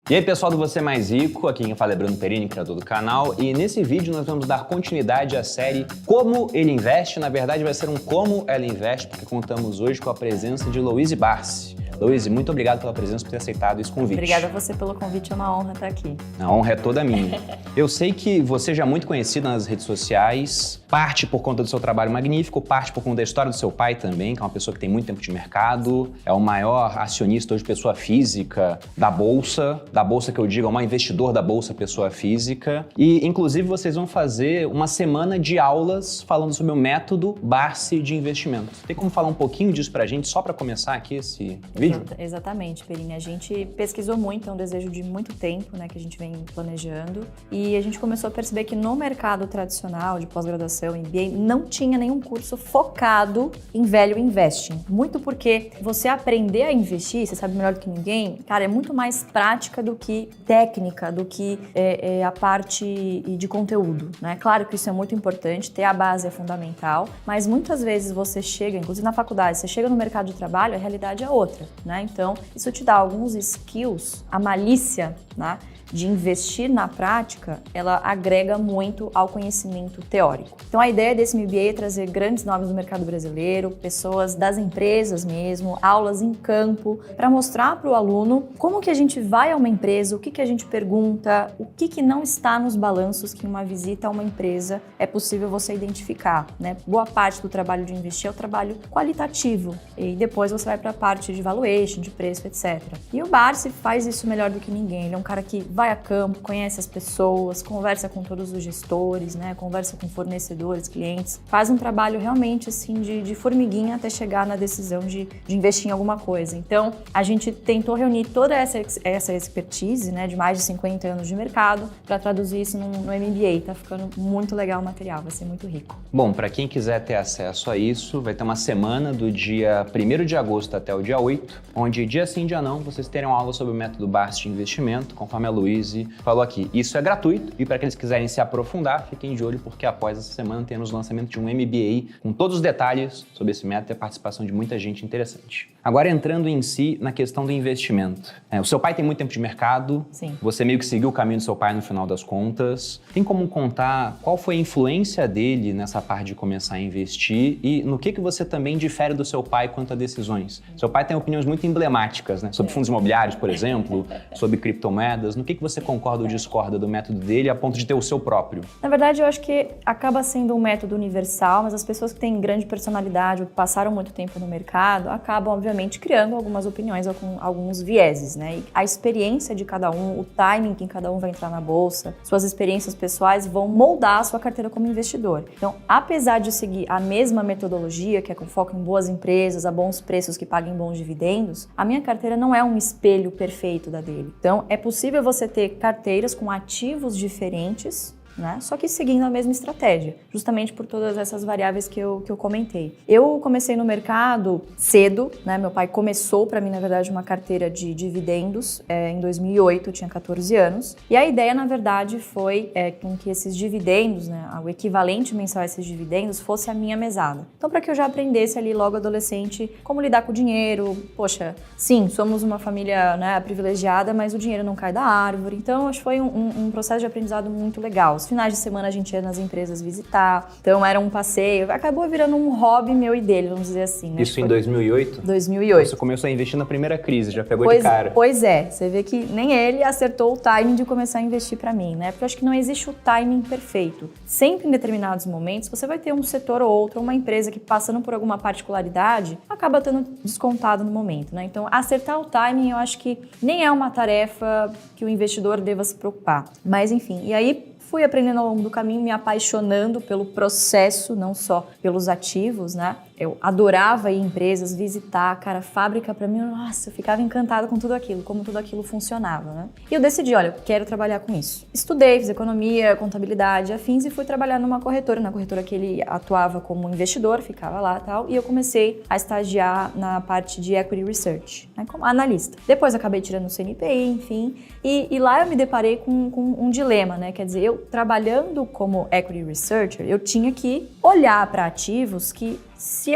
E aí pessoal do Você Mais Rico, aqui quem fala é Bruno Perini, criador do canal, e nesse vídeo nós vamos dar continuidade à série Como Ele Investe. Na verdade vai ser um Como Ela Investe, porque contamos hoje com a presença de Louise Barsi. Louise, muito obrigado pela presença, por ter aceitado esse convite. Obrigada a você pelo convite, é uma honra estar aqui. A honra é toda minha. Eu sei que você já é muito conhecida nas redes sociais, parte por conta do seu trabalho magnífico, parte por conta da história do seu pai também, que é uma pessoa que tem muito tempo de mercado, é o maior acionista hoje, pessoa física, da Bolsa que eu digo, é o maior investidor da Bolsa, pessoa física. E, inclusive, vocês vão fazer uma semana de aulas falando sobre o método Barsi de investimento. Tem como falar um pouquinho disso pra gente, só pra começar aqui esse vídeo? Exatamente, Perini. A gente pesquisou muito, é um desejo de muito tempo, né, que a gente vem planejando. E a gente começou a perceber que no mercado tradicional de pós-graduação, MBA, não tinha nenhum curso focado em value investing. Muito porque você aprender a investir, você sabe melhor do que ninguém, cara, é muito mais prática do que técnica, do que a parte de conteúdo, né? Claro que isso é muito importante, ter a base é fundamental, mas muitas vezes você chega, inclusive na faculdade, você chega no mercado de trabalho, a realidade é outra, né? Então, isso te dá alguns skills, a malícia, né, de investir na prática, ela agrega muito ao conhecimento teórico. Então, a ideia desse MBA é trazer grandes nomes do mercado brasileiro, pessoas das empresas mesmo, aulas em campo, para mostrar para o aluno como que a gente vai a uma empresa, o que que a gente pergunta, o que que não está nos balanços que uma visita a uma empresa é possível você identificar, né? Boa parte do trabalho de investir é o trabalho qualitativo e depois você vai para a parte de valuation, de preço, etc. E o Barsi faz isso melhor do que ninguém. Ele é um cara que vai a campo, conhece as pessoas, conversa com todos os gestores, né? Conversa com fornecedores, clientes, faz um trabalho realmente assim de formiguinha até chegar na decisão de investir em alguma coisa. Então, a gente tentou reunir toda essa expertise, né, de mais de 50 anos de mercado para traduzir isso no MBA. Tá ficando muito legal o material, vai ser muito rico. Bom, para quem quiser ter acesso a isso, vai ter uma semana do dia 1º de agosto até o dia 8, onde dia sim, dia não, vocês terão aula sobre o método Barsi de investimento, conforme a Louise falou aqui. Isso é gratuito e para aqueles que quiserem se aprofundar, fiquem de olho porque após essa semana temos o lançamento de um MBA com todos os detalhes sobre esse método e a participação de muita gente interessante. Agora entrando em si na questão do investimento. O seu pai tem muito tempo de mercado, sim. Você meio que seguiu o caminho do seu pai no final das contas. Tem como contar qual foi a influência dele nessa parte de começar a investir e no que você também difere do seu pai quanto a decisões? Seu pai tem opiniões muito emblemáticas, né? Sobre fundos imobiliários, por exemplo, sobre criptomoedas. No que você concorda ou discorda do método dele a ponto de ter o seu próprio? Na verdade, eu acho que acaba sendo um método universal, mas as pessoas que têm grande personalidade ou que passaram muito tempo no mercado acabam, obviamente, criando algumas opiniões ou com alguns vieses, né? E a experiência de cada um, o timing que cada um vai entrar na bolsa, suas experiências pessoais vão moldar a sua carteira como investidor. Então, apesar de seguir a mesma metodologia, que é com foco em boas empresas, a bons preços que paguem bons dividendos, a minha carteira não é um espelho perfeito da dele. Então, é possível você ter carteiras com ativos diferentes, né? Só que seguindo a mesma estratégia, justamente por todas essas variáveis que eu comentei. Eu comecei no mercado cedo, né? Meu pai começou para mim, na verdade, uma carteira de dividendos em 2008, eu tinha 14 anos. E a ideia, na verdade, foi com que esses dividendos, né, o equivalente mensal a esses dividendos, fosse a minha mesada. Então, para que eu já aprendesse ali logo adolescente como lidar com o dinheiro. Poxa, sim, somos uma família, né, privilegiada, mas o dinheiro não cai da árvore. Então, acho que foi um processo de aprendizado muito legal. Finais de semana a gente ia nas empresas visitar, então era um passeio, acabou virando um hobby meu e dele, vamos dizer assim, né? Isso em 2008? 2008. Você começou a investir na primeira crise, já pegou de cara. Pois é, você vê que nem ele acertou o timing de começar a investir para mim, né? Porque eu acho que não existe o timing perfeito. Sempre em determinados momentos você vai ter um setor ou outro, uma empresa que passando por alguma particularidade, acaba estando descontado no momento, né? Então acertar o timing eu acho que nem é uma tarefa que o investidor deva se preocupar. Mas enfim, e aí fui aprendendo ao longo do caminho, me apaixonando pelo processo, não só pelos ativos, né? Eu adorava ir em empresas, visitar, cara, fábrica pra mim, nossa, eu ficava encantada com tudo aquilo, como tudo aquilo funcionava, né? E eu decidi, olha, eu quero trabalhar com isso. Estudei, fiz economia, contabilidade, afins e fui trabalhar numa corretora, na corretora que ele atuava como investidor, ficava lá e tal, e eu comecei a estagiar na parte de equity research, né, como analista. Depois acabei tirando o CNPI, enfim, e lá eu me deparei com um dilema, né? Quer dizer, eu trabalhando como equity researcher, eu tinha que olhar para ativos que Se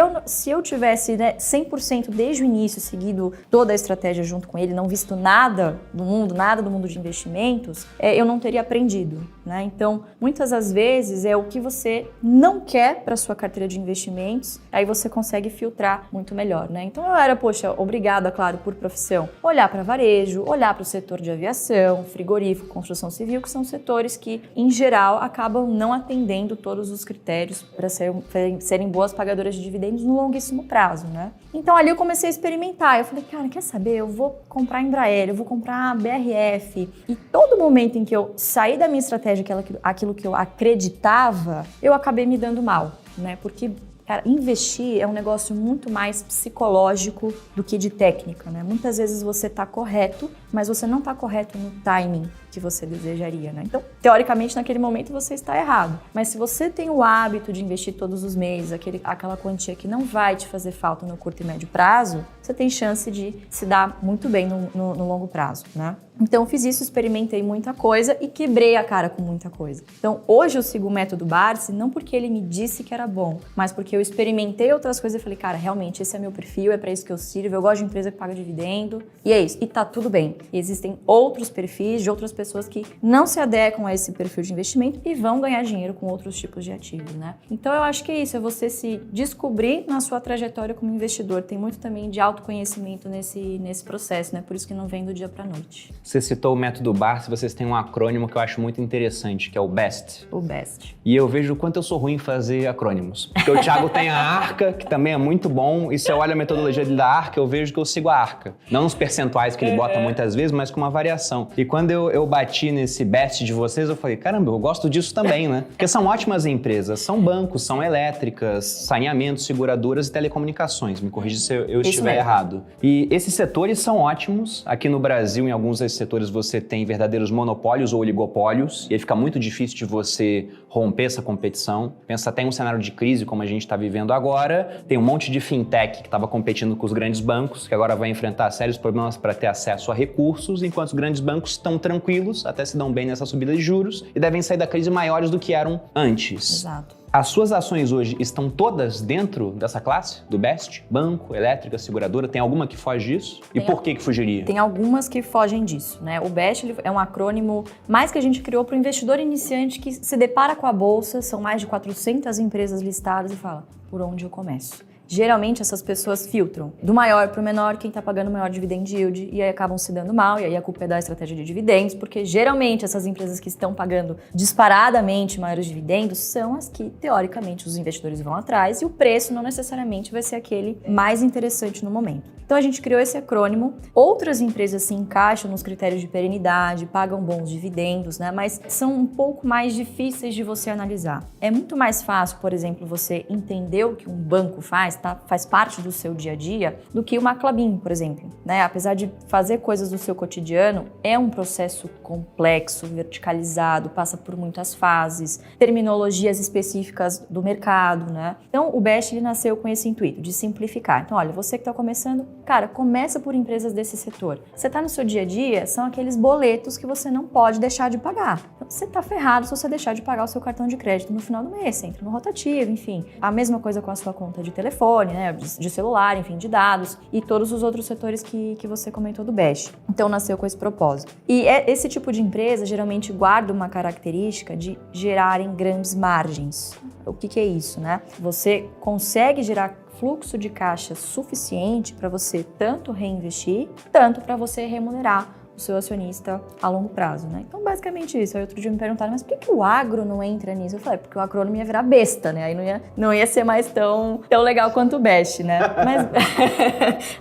eu tivesse, né, 100% desde o início seguido toda a estratégia junto com ele, não visto nada do mundo de investimentos, eu não teria aprendido, né? Então, muitas das vezes é o que você não quer para sua carteira de investimentos, aí você consegue filtrar muito melhor, né? Então eu era, obrigada, claro, por profissão, olhar para varejo, olhar para o setor de aviação, frigorífico, construção civil, que são setores que, em geral, acabam não atendendo todos os critérios para serem boas pagadoras de dividendos no longuíssimo prazo, né? Então ali eu comecei a experimentar, eu falei, cara, quer saber? Eu vou comprar Embraer, eu vou comprar BRF, e todo momento em que eu saí da minha estratégia, aquilo que eu acreditava, eu acabei me dando mal, né? Porque, cara, investir é um negócio muito mais psicológico do que de técnica, né? Muitas vezes você tá correto, mas você não tá correto no timing que você desejaria, né? Então, teoricamente, naquele momento você está errado. Mas se você tem o hábito de investir todos os meses, aquela quantia que não vai te fazer falta no curto e médio prazo, você tem chance de se dar muito bem no longo prazo, né? Então, eu fiz isso, experimentei muita coisa e quebrei a cara com muita coisa. Então, hoje eu sigo o método Barsi, não porque ele me disse que era bom, mas porque eu experimentei outras coisas e falei, cara, realmente esse é meu perfil, é para isso que eu sirvo, eu gosto de empresa que paga dividendo, e é isso. E tá tudo bem. E existem outros perfis de outras pessoas que não se adequam a esse perfil de investimento e vão ganhar dinheiro com outros tipos de ativos, né? Então, eu acho que é isso, é você se descobrir na sua trajetória como investidor. Tem muito também de autoconhecimento nesse processo, né? Por isso que não vem do dia para noite. Você citou o método Barsi, vocês têm um acrônimo que eu acho muito interessante, que é o BEST. O BEST. E eu vejo o quanto eu sou ruim em fazer acrônimos. Porque o Thiago tem a ARCA, que também é muito bom, e se eu olho a metodologia da ARCA, eu vejo que eu sigo a ARCA. Não os percentuais que ele bota muitas vezes, mas com uma variação. E quando eu bati nesse BEST de vocês, eu falei, caramba, eu gosto disso também, né? Porque são ótimas empresas, são bancos, são elétricas, saneamentos, seguradoras e telecomunicações. Me corrija se eu estiver errado. E esses setores são ótimos. Aqui no Brasil, em alguns desses setores, você tem verdadeiros monopólios ou oligopólios, e aí fica muito difícil de você romper essa competição. Pensa até em um cenário de crise como a gente está vivendo agora, tem um monte de fintech que estava competindo com os grandes bancos, que agora vai enfrentar sérios problemas para ter acesso a recursos, enquanto os grandes bancos estão tranquilos, até se dão bem nessa subida de juros, e devem sair da crise maiores do que eram antes. Exato. As suas ações hoje estão todas dentro dessa classe, do BEST? Banco, elétrica, seguradora? Tem alguma que foge disso? E por que fugiria? Tem algumas que fogem disso, né? O BEST é um acrônimo mais que a gente criou para o investidor iniciante que se depara com a bolsa, são mais de 400 empresas listadas e fala, por onde eu começo? Geralmente essas pessoas filtram do maior para o menor, quem está pagando o maior dividend yield, e aí acabam se dando mal, e aí a culpa é da estratégia de dividendos, porque geralmente essas empresas que estão pagando disparadamente maiores dividendos são as que, teoricamente, os investidores vão atrás, e o preço não necessariamente vai ser aquele mais interessante no momento. Então a gente criou esse acrônimo, outras empresas se encaixam nos critérios de perenidade, pagam bons dividendos, né? Mas são um pouco mais difíceis de você analisar. É muito mais fácil, por exemplo, você entender o que um banco faz, faz parte do seu dia a dia, do que uma Klabin, por exemplo, né? Apesar de fazer coisas do seu cotidiano, é um processo complexo, verticalizado, passa por muitas fases, terminologias específicas do mercado, né? Então, o BEST ele nasceu com esse intuito de simplificar. Então, olha, você que está começando, cara, começa por empresas desse setor. Você está no seu dia a dia, são aqueles boletos que você não pode deixar de pagar. Então, você está ferrado se você deixar de pagar o seu cartão de crédito no final do mês, você entra no rotativo, enfim. A mesma coisa com a sua conta de telefone, né, de celular, enfim, de dados e todos os outros setores que você comentou do BEST. Então, nasceu com esse propósito. E esse tipo de empresa geralmente guarda uma característica de gerarem grandes margens. O que é isso, né? Você consegue gerar fluxo de caixa suficiente para você tanto reinvestir, tanto para você remunerar o seu acionista a longo prazo, né? Então, basicamente isso. Aí outro dia me perguntaram, mas por que o agro não entra nisso? Eu falei, porque o acrônimo ia virar besta, né? Aí não ia ser mais tão legal quanto o BEST, né? Mas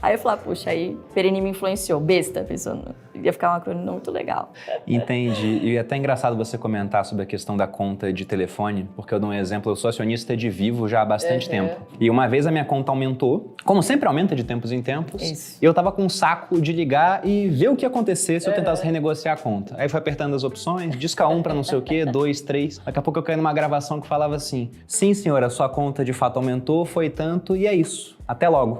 aí eu falei, puxa, aí Perini me influenciou, besta, pensando, ia ficar um acrônimo não muito legal. Entendi. E é até engraçado você comentar sobre a questão da conta de telefone, porque eu dou um exemplo, eu sou acionista de Vivo já há bastante tempo. E uma vez a minha conta aumentou, como sempre aumenta de tempos em tempos, isso. E eu tava com um saco de ligar e ver o que ia acontecer se eu tentasse renegociar a conta. Aí foi apertando as opções, disca 1 para não sei o quê, 2, 3. Daqui a pouco eu caí numa gravação que falava assim, sim senhora, sua conta de fato aumentou, foi tanto e é isso. até logo.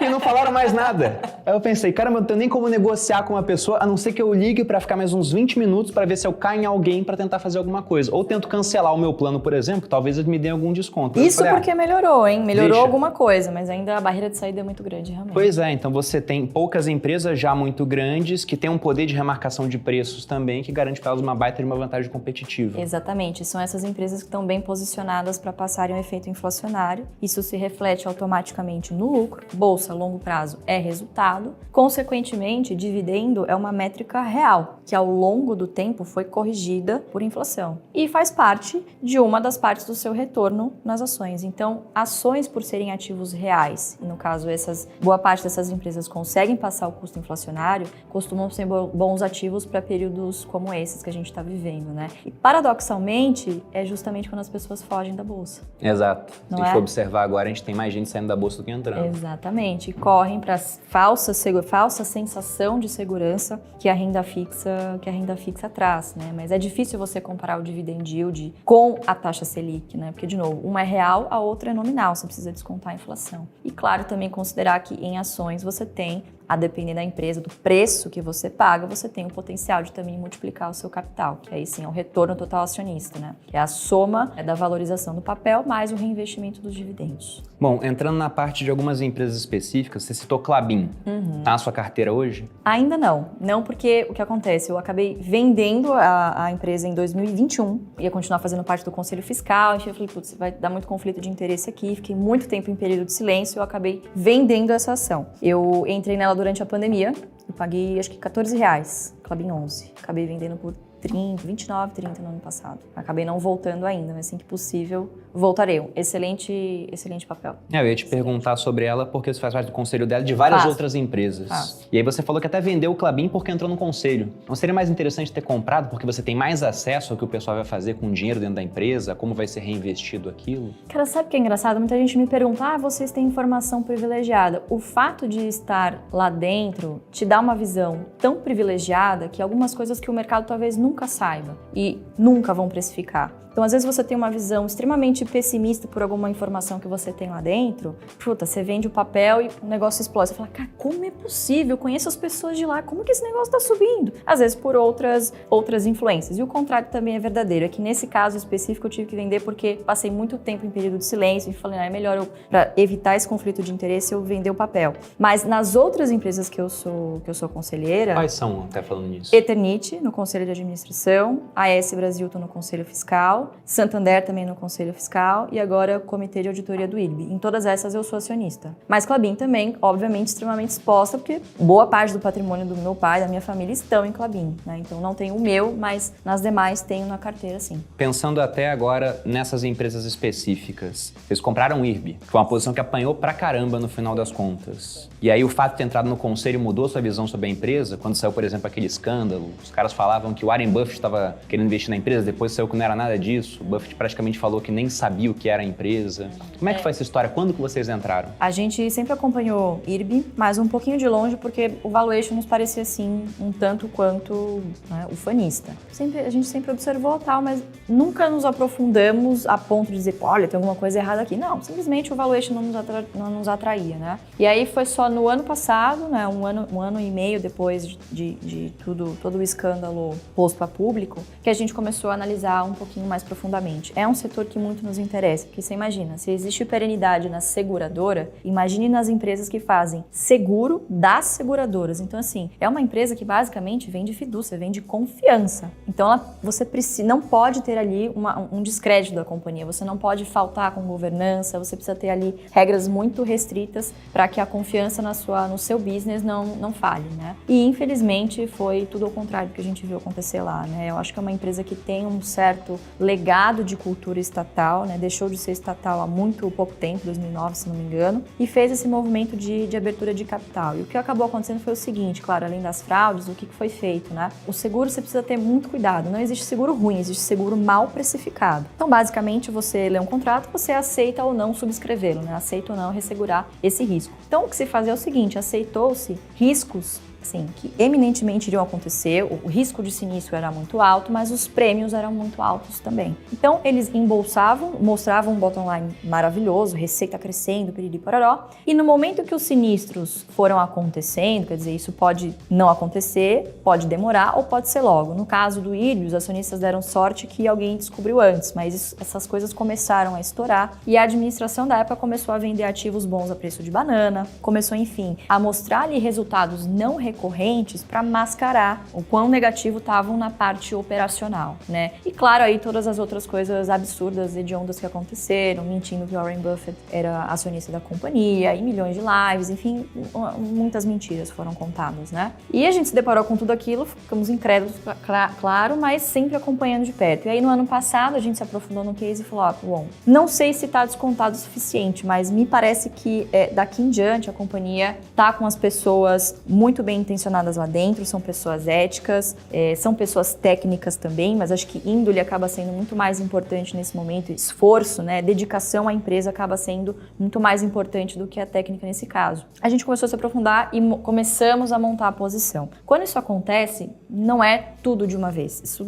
E não falaram mais nada. Aí eu pensei, caramba, eu não tenho nem como negociar com uma pessoa, a não ser que eu ligue pra ficar mais uns 20 minutos pra ver se eu caio em alguém pra tentar fazer alguma coisa. Ou tento cancelar o meu plano, por exemplo, que talvez eles me deem algum desconto. Isso falei, porque melhorou, hein? Melhorou deixa. Alguma coisa, mas ainda a barreira de saída é muito grande, realmente. Pois é, então você tem poucas empresas já muito grandes que têm um poder de remarcação de preços também que garante para elas uma baita de uma vantagem competitiva. Exatamente, são essas empresas que estão bem posicionadas para passarem um efeito inflacionário. Isso se reflete automaticamente no lucro. Bolsa a longo prazo é resultado. Consequentemente, dividendo é uma métrica real, que ao longo do tempo foi corrigida por inflação. E faz parte de uma das partes do seu retorno nas ações. Então, ações por serem ativos reais, e no caso boa parte dessas empresas conseguem passar o custo inflacionário, costumam ser bons ativos para períodos como esses que a gente está vivendo, né? E paradoxalmente, é justamente quando as pessoas fogem da bolsa. Exato. Se Não a gente é? for observar agora, a gente tem mais gente saindo da bolsa do que entrando. Exatamente. E correm para falsa sensação de segurança que a renda fixa traz, né? Mas é difícil você comparar o dividend yield com a taxa Selic, né? Porque, de novo, uma é real, a outra é nominal, você precisa descontar a inflação. E, claro, também considerar que em ações você tem, a depender da empresa, do preço que você paga, você tem o potencial de também multiplicar o seu capital, que aí sim é o retorno total acionista, né? Que é a soma da valorização do papel mais o reinvestimento dos dividendos. Bom, entrando na parte de algumas empresas específicas, você citou Klabin. Tá na sua carteira hoje? Ainda não. Não, porque o que acontece? Eu acabei vendendo a empresa em 2021, ia continuar fazendo parte do Conselho Fiscal, enfim, eu falei, putz, vai dar muito conflito de interesse aqui, fiquei muito tempo em período de silêncio, eu acabei vendendo essa ação. Eu entrei nela durante a pandemia, eu paguei acho que R$14, Klabin 11. Acabei vendendo por 29, 30 no ano passado. Acabei não voltando ainda, mas assim que possível, voltarei. Excelente papel. Eu ia te perguntar sobre ela porque você faz parte do conselho dela e de várias outras empresas. E aí você falou que até vendeu o Klabin porque entrou no conselho. Não seria mais interessante ter comprado porque você tem mais acesso ao que o pessoal vai fazer com o dinheiro dentro da empresa, como vai ser reinvestido aquilo? Cara, sabe o que é engraçado? Muita gente me pergunta, vocês têm informação privilegiada. O fato de estar lá dentro te dá uma visão tão privilegiada que algumas coisas que o mercado talvez nunca saiba e nunca vão precificar. Então, às vezes você tem uma visão extremamente pessimista por alguma informação que você tem lá dentro, você vende o papel e o negócio explode. Você fala, cara, como é possível? Eu conheço as pessoas de lá, como que esse negócio está subindo? Às vezes por outras influências. E o contrário também é verdadeiro. É que nesse caso específico eu tive que vender porque passei muito tempo em período de silêncio e falei, é melhor para evitar esse conflito de interesse eu vender o papel. Mas nas outras empresas que eu sou conselheira... Quais são, até falando nisso? Eternit, no Conselho de Administração, AS Brasil, estou no Conselho Fiscal, Santander também no Conselho Fiscal e agora o Comitê de Auditoria do IRB. Em todas essas eu sou acionista. Mas Klabin também, obviamente, extremamente exposta, porque boa parte do patrimônio do meu pai, da minha família, estão em Klabin, né? Então não tenho o meu, mas nas demais tenho na carteira, sim. Pensando até agora nessas empresas específicas, vocês compraram o IRB, que foi uma posição que apanhou pra caramba no final das contas. E aí o fato de ter entrado no conselho mudou sua visão sobre a empresa? Quando saiu, por exemplo, aquele escândalo, os caras falavam que o Warren Buffett estava querendo investir na empresa, depois saiu que não era nada disso. O Buffett praticamente falou que nem sabia o que era a empresa. Como é que foi essa história? Quando que vocês entraram? A gente sempre acompanhou IRB, mas um pouquinho de longe, porque o valuation nos parecia assim, um tanto quanto ufanista. A gente sempre observou tal, mas nunca nos aprofundamos a ponto de dizer, olha, tem alguma coisa errada aqui. Não, simplesmente o valuation não nos atraía, né? E aí foi só no ano passado, né, um ano e meio depois de todo o escândalo posto a público, que a gente começou a analisar um pouquinho mais profundamente. É um setor que muito nos interessa, porque você imagina, se existe perenidade na seguradora, imagine nas empresas que fazem seguro das seguradoras. Então, assim, é uma empresa que basicamente vende fidúcia, vende confiança. Então, você não pode ter ali um descrédito da companhia, você não pode faltar com governança, você precisa ter ali regras muito restritas para que a confiança no seu business não falhe, né? E, infelizmente, foi tudo ao contrário do que a gente viu acontecer lá, né? Eu acho que é uma empresa que tem um certo legado de cultura estatal, né? Deixou de ser estatal há muito pouco tempo, 2009, se não me engano, e fez esse movimento de abertura de capital. E o que acabou acontecendo foi o seguinte, claro, além das fraudes, o que foi feito, né? O seguro você precisa ter muito cuidado, não existe seguro ruim, existe seguro mal precificado. Então, basicamente, você lê um contrato, você aceita ou não subscrevê-lo, né? Aceita ou não ressegurar esse risco. Então, o que se fazia é o seguinte, aceitou-se riscos assim, que eminentemente iriam acontecer, o risco de sinistro era muito alto, mas os prêmios eram muito altos também. Então, eles embolsavam, mostravam um bottom line maravilhoso, receita crescendo, piriri pororó, e no momento que os sinistros foram acontecendo, quer dizer, isso pode não acontecer, pode demorar ou pode ser logo. No caso do IRB, os acionistas deram sorte que alguém descobriu antes, mas essas coisas começaram a estourar e a administração da época começou a vender ativos bons a preço de banana, começou, enfim, a mostrar ali resultados não recorrentes para mascarar o quão negativo estavam na parte operacional, né? E claro, aí todas as outras coisas absurdas, hediondas que aconteceram, mentindo que Warren Buffett era acionista da companhia, e milhões de lives, enfim, muitas mentiras foram contadas, né? E a gente se deparou com tudo aquilo, ficamos incrédulos, claro, mas sempre acompanhando de perto. E aí no ano passado a gente se aprofundou no case e falou, bom, não sei se está descontado o suficiente, mas me parece que daqui em diante a companhia está com as pessoas muito bem intencionadas lá dentro, são pessoas éticas, são pessoas técnicas também, mas acho que índole acaba sendo muito mais importante nesse momento, esforço, né, dedicação à empresa acaba sendo muito mais importante do que a técnica nesse caso. A gente começou a se aprofundar e começamos a montar a posição. Quando isso acontece, não é tudo de uma vez, isso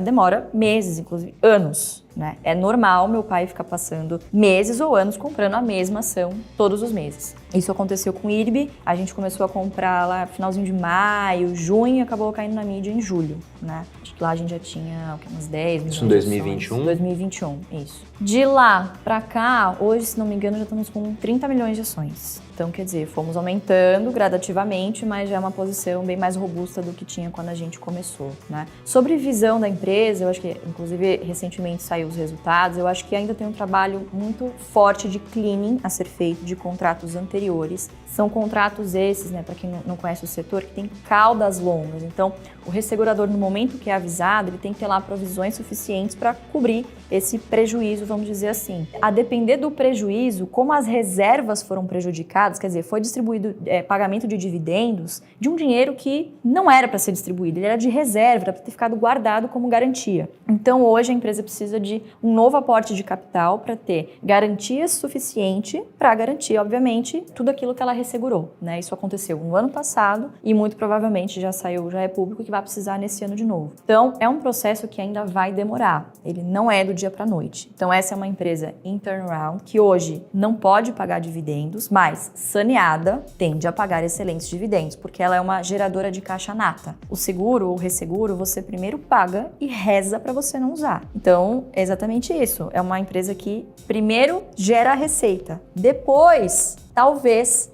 demora meses, inclusive anos. Né? É normal meu pai ficar passando meses ou anos comprando a mesma ação todos os meses. Isso aconteceu com o IRB, a gente começou a comprar lá no finalzinho de maio, junho, e acabou caindo na mídia em julho, né? Acho que lá a gente já tinha umas 10 milhões. Isso em 2021? 2021, isso. De lá pra cá, hoje, se não me engano, já estamos com 30 milhões de ações. Então, quer dizer, fomos aumentando gradativamente, mas já é uma posição bem mais robusta do que tinha quando a gente começou, né? Sobre visão da empresa, eu acho que, inclusive, recentemente saiu os resultados, eu acho que ainda tem um trabalho muito forte de cleaning a ser feito de contratos anteriores. São contratos esses, né, para quem não conhece o setor, que tem caudas longas. Então, o ressegurador, no momento que é avisado, ele tem que ter lá provisões suficientes para cobrir esse prejuízo, vamos dizer assim. A depender do prejuízo, como as reservas foram prejudicadas, quer dizer, foi distribuído pagamento de dividendos de um dinheiro que não era para ser distribuído, ele era de reserva, era para ter ficado guardado como garantia. Então, hoje a empresa precisa de um novo aporte de capital para ter garantia suficiente para garantir, obviamente, tudo aquilo que ela ressegurou, né? Isso aconteceu no ano passado e muito provavelmente já é público que vai precisar nesse ano de novo. Então, é um processo que ainda vai demorar. Ele não é do dia para a noite. Então, essa é uma empresa in turnaround que hoje não pode pagar dividendos, mas saneada tende a pagar excelentes dividendos, porque ela é uma geradora de caixa nata. O seguro ou resseguro, você primeiro paga e reza para você não usar. Então, é exatamente isso. É uma empresa que primeiro gera a receita, depois talvez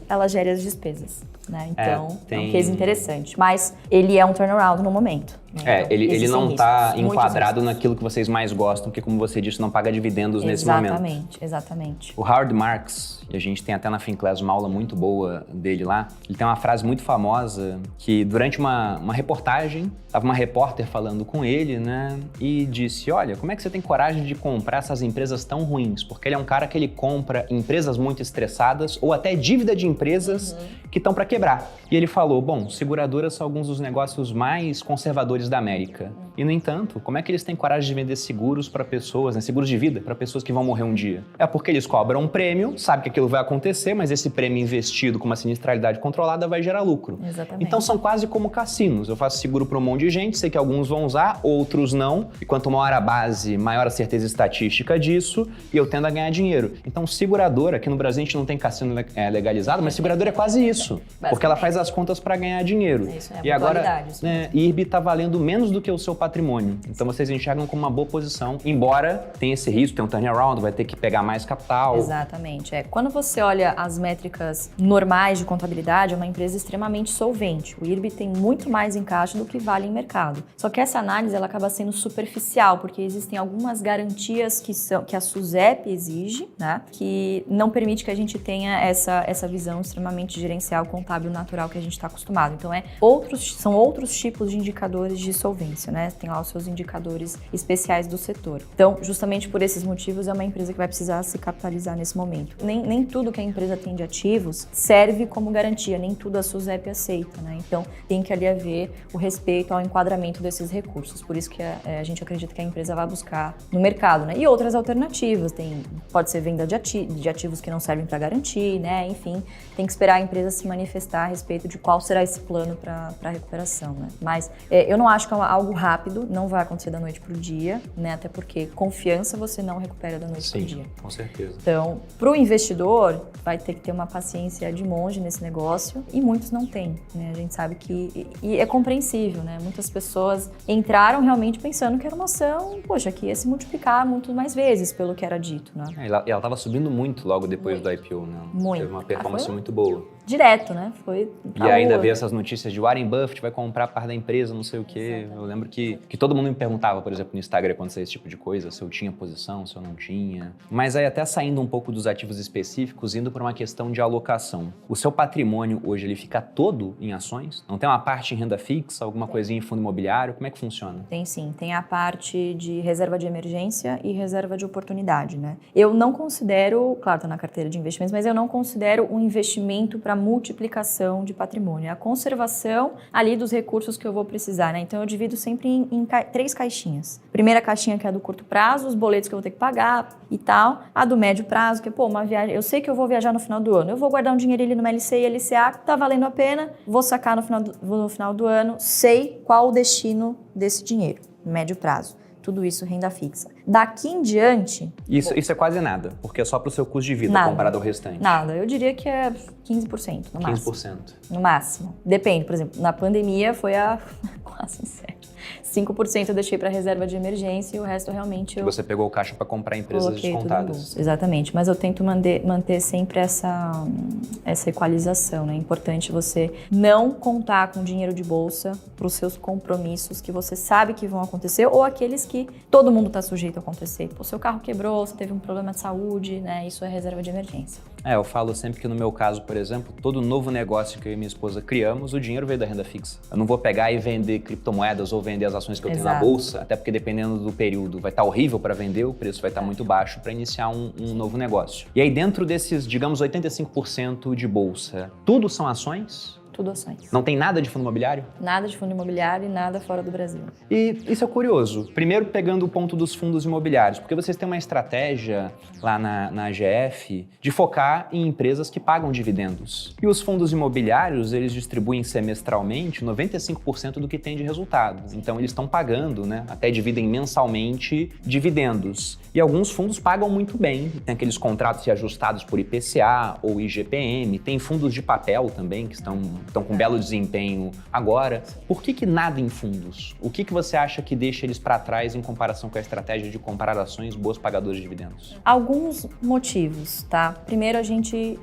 ela gere as despesas, né? Então, é um case interessante. Mas ele é um turnaround no momento. Né? Então, ele não está enquadrado naquilo que vocês mais gostam, porque, como você disse, não paga dividendos nesse momento. Exatamente. O Howard Marks, e a gente tem até na Finclass uma aula muito boa dele lá, ele tem uma frase muito famosa que, durante uma reportagem, estava uma repórter falando com ele, né, e disse, olha, como é que você tem coragem de comprar essas empresas tão ruins? Porque ele é um cara que ele compra empresas muito estressadas ou até dívida de empresas que estão para quebrar. E ele falou, bom, seguradoras são alguns dos negócios mais conservadores da América. E, no entanto, como é que eles têm coragem de vender seguros para pessoas, né, seguros de vida para pessoas que vão morrer um dia? É porque eles cobram um prêmio, sabe que aquilo vai acontecer, mas esse prêmio investido com uma sinistralidade controlada vai gerar lucro. Exatamente. Então são quase como cassinos. Eu faço seguro para um monte de gente, sei que alguns vão usar, outros não. E quanto maior a base, maior a certeza estatística disso, e eu tendo a ganhar dinheiro. Então, seguradora, aqui no Brasil a gente não tem cassino legalizado, mas seguradora é quase isso. Porque ela faz as contas para ganhar dinheiro. Isso, e agora, IRB está valendo menos do que o seu patrimônio. Então vocês enxergam como uma boa posição, embora tenha esse risco, tem um turnaround, vai ter que pegar mais capital. Exatamente. Quando você olha as métricas normais de contabilidade, é uma empresa extremamente solvente. O IRB tem muito mais em caixa do que vale em mercado. Só que essa análise ela acaba sendo superficial, porque existem algumas garantias que a SUSEP exige, né, que não permite que a gente tenha essa visão extremamente gerencial, contábil, natural que a gente está acostumado. Então, são outros tipos de indicadores de solvência, né? tem lá os seus indicadores especiais do setor. Então, justamente por esses motivos, é uma empresa que vai precisar se capitalizar nesse momento. Nem tudo que a empresa tem de ativos serve como garantia, nem tudo a SUSEP aceita, né? Então, tem que ali haver o respeito ao enquadramento desses recursos. Por isso que a gente acredita que a empresa vai buscar no mercado, né? E outras alternativas, pode ser venda de ativos que não servem para garantir, né? Enfim, tem que esperar a empresa se manifestar a respeito de qual será esse plano para a recuperação, né? Mas eu não acho que é algo rápido, não vai acontecer da noite para o dia, né? Até porque confiança você não recupera da noite para o dia. Com certeza. Então, para o investidor, vai ter que ter uma paciência de monge nesse negócio e muitos não têm, né? A gente sabe que... E é compreensível, né? Muitas pessoas entraram realmente pensando que era uma ação, poxa, que ia se multiplicar muito mais vezes pelo que era dito, né? Ela estava subindo muito logo depois do IPO, né? Muito. Teve uma performance muito boa. Direto, né? Foi e ainda veio essas notícias de Warren Buffett vai comprar parte da empresa, não sei o quê. Exatamente. Eu lembro que todo mundo me perguntava, por exemplo, no Instagram, quando saía esse tipo de coisa, se eu tinha posição, se eu não tinha. Mas aí até saindo um pouco dos ativos específicos, indo para uma questão de alocação. O seu patrimônio hoje, ele fica todo em ações? Não tem uma parte em renda fixa, alguma coisinha em fundo imobiliário? Como é que funciona? Tem sim. Tem a parte de reserva de emergência e reserva de oportunidade, né? Eu não considero, claro, tá na carteira de investimentos, mas eu não considero um investimento para multiplicação de patrimônio. É a conservação ali dos recursos que eu vou precisar, né? Então eu divido sempre em 3 caixinhas. Primeira caixinha que é do curto prazo, os boletos que eu vou ter que pagar e tal. A do médio prazo, que é, uma viagem, eu sei que eu vou viajar no final do ano. Eu vou guardar um dinheiro ali no LCI e LCA, tá valendo a pena, vou sacar no final do ano, sei qual o destino desse dinheiro, médio prazo. Tudo isso renda fixa. Daqui em diante... Isso é quase nada, porque é só para o seu custo de vida comparado ao restante. Nada, eu diria que é 15% no máximo. 15%. No máximo. Depende, por exemplo, na pandemia foi quase certo. 5% eu deixei para reserva de emergência e o resto realmente eu... Você pegou o caixa para comprar empresas descontadas. Exatamente, mas eu tento manter sempre essa equalização, né? É importante você não contar com dinheiro de bolsa para os seus compromissos que você sabe que vão acontecer ou aqueles que todo mundo está sujeito a acontecer. O seu carro quebrou, você teve um problema de saúde, né? Isso é reserva de emergência. Eu falo sempre que no meu caso, por exemplo, todo novo negócio que eu e minha esposa criamos, o dinheiro veio da renda fixa. Eu não vou pegar e vender criptomoedas ou vender as ações que eu tenho na bolsa, até porque dependendo do período vai estar horrível para vender, o preço vai estar muito baixo para iniciar um novo negócio. E aí dentro desses, digamos, 85% de bolsa, tudo são ações? Tudo ações. Não tem nada de fundo imobiliário? Nada de fundo imobiliário e nada fora do Brasil. E isso é curioso. Primeiro pegando o ponto dos fundos imobiliários, porque vocês têm uma estratégia lá na AGF de focar em empresas que pagam dividendos. E os fundos imobiliários, eles distribuem semestralmente 95% do que tem de resultado. Então eles estão pagando, né? Até dividem mensalmente dividendos. E alguns fundos pagam muito bem. Tem aqueles contratos ajustados por IPCA ou IGPM. Tem fundos de papel também que estão com belo desempenho agora. Por que nada em fundos? O que você acha que deixa eles para trás em comparação com a estratégia de comprar ações boas pagadoras de dividendos? Alguns motivos, tá? Primeiro, a gente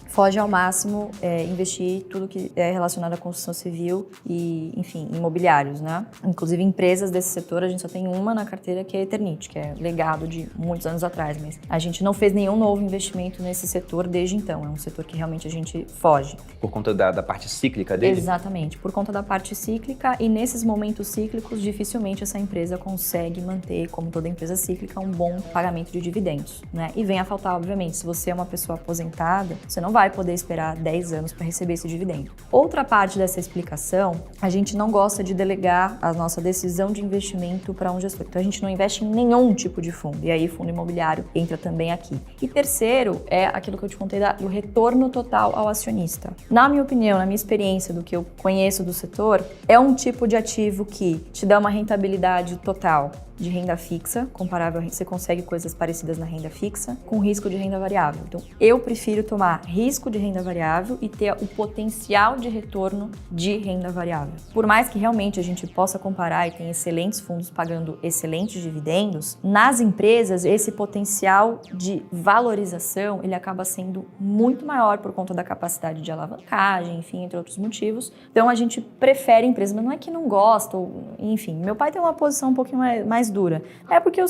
foge ao máximo investir tudo que é relacionado à construção civil e, enfim, imobiliários, né? Inclusive, empresas desse setor, a gente só tem uma na carteira que é a Eternit, que é legado de muitos anos atrás, mas a gente não fez nenhum novo investimento nesse setor desde então. É um setor que realmente a gente foge. Por conta da parte cíclica dele? Exatamente, por conta da parte cíclica e nesses momentos cíclicos, dificilmente essa empresa consegue manter, como toda empresa cíclica, um bom pagamento de dividendos, né? E vem a faltar, obviamente, se você é uma pessoa aposentada, você não vai poder esperar 10 anos para receber esse dividendo. Outra parte dessa explicação, a gente não gosta de delegar a nossa decisão de investimento para um gestor. Então a gente não investe em nenhum tipo de fundo, e aí fundo imobiliário entra também aqui. E terceiro, é aquilo que eu te contei do retorno total ao acionista. Na minha opinião, na minha experiência do que eu conheço do setor, é um tipo de ativo que te dá uma rentabilidade total de renda fixa, comparável, você consegue coisas parecidas na renda fixa, com risco de renda variável. Então, eu prefiro tomar risco de renda variável e ter o potencial de retorno de renda variável. Por mais que realmente a gente possa comparar e tem excelentes fundos pagando excelentes dividendos, nas empresas esse potencial de valorização, ele acaba sendo muito maior por conta da capacidade de alavancagem, enfim, entre outros motivos. Então, a gente prefere empresas, mas não é que não gosta, ou, enfim, meu pai tem uma posição um pouquinho mais dura. É porque eu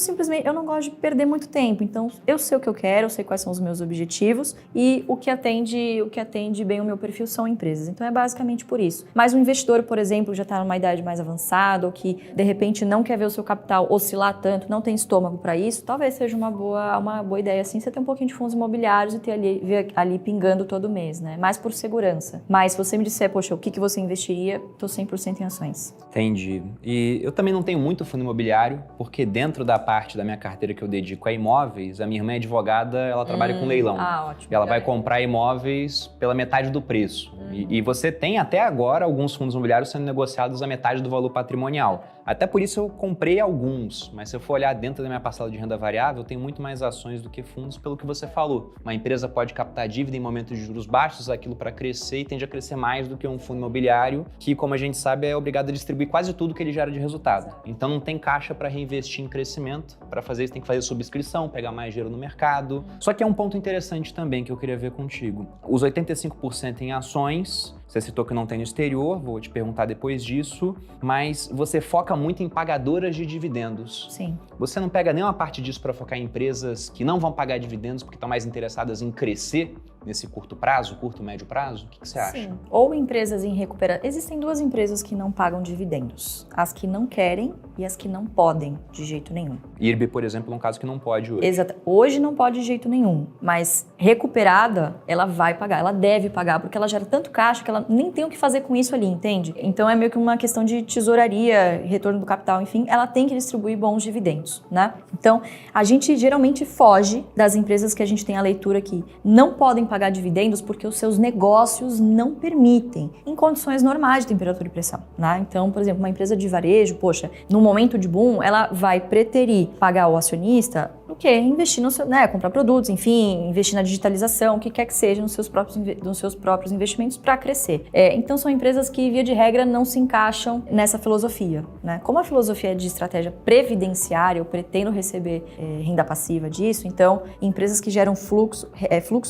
não gosto de perder muito tempo, então eu sei o que eu quero, eu sei quais são os meus objetivos e o que atende bem o meu perfil são empresas. Então é basicamente por isso. Mas um investidor, por exemplo, já está numa idade mais avançada ou que de repente não quer ver o seu capital oscilar tanto, não tem estômago para isso, talvez seja uma boa ideia assim, você ter um pouquinho de fundos imobiliários e ver ali pingando todo mês, né? Mais por segurança. Mas se você me disser, poxa, o que você investiria, tô 100% em ações. Entendi. E eu também não tenho muito fundo imobiliário, porque dentro da parte da minha carteira que eu dedico a imóveis, a minha irmã é advogada, ela trabalha com leilão. Ótimo. E ela vai comprar imóveis pela metade do preço. E você tem até agora alguns fundos imobiliários sendo negociados a metade do valor patrimonial. Até por isso eu comprei alguns, mas se eu for olhar dentro da minha parcela de renda variável, eu tenho muito mais ações do que fundos, pelo que você falou. Uma empresa pode captar dívida em momentos de juros baixos, aquilo para crescer e tende a crescer mais do que um fundo imobiliário, que, como a gente sabe, é obrigado a distribuir quase tudo que ele gera de resultado. Então não tem caixa para reinvestir em crescimento. Para fazer isso tem que fazer subscrição, pegar mais dinheiro no mercado. Só que é um ponto interessante também que eu queria ver contigo. Os 85% em ações, você citou que não tem no exterior, vou te perguntar depois disso, mas você foca muito em pagadoras de dividendos. Sim. Você não pega nenhuma parte disso para focar em empresas que não vão pagar dividendos porque estão mais interessadas em crescer nesse curto prazo, curto, médio prazo? O que você acha? Sim. Ou empresas em recuperação. Existem duas empresas que não pagam dividendos. As que não querem e as que não podem de jeito nenhum. IRB, por exemplo, é um caso que não pode hoje. Exato. Hoje não pode de jeito nenhum, mas recuperada, ela vai pagar, ela deve pagar, porque ela gera tanto caixa que ela nem tem o que fazer com isso ali, entende? Então é meio que uma questão de tesouraria, retorno do capital, enfim, ela tem que distribuir bons dividendos, né? Então, a gente geralmente foge das empresas que a gente tem a leitura que não podem pagar dividendos porque os seus negócios não permitem, em condições normais de temperatura e pressão, né? Então, por exemplo, uma empresa de varejo, poxa, no momento de boom, ela vai preterir pagar o acionista o quê? Investir no seu, né, comprar produtos, enfim, investir na digitalização, o que quer que seja, nos seus próprios investimentos para crescer. Então, são empresas que, via de regra, não se encaixam nessa filosofia, né? Como a filosofia é de estratégia previdenciária, eu pretendo receber renda passiva disso, então, empresas que geram fluxo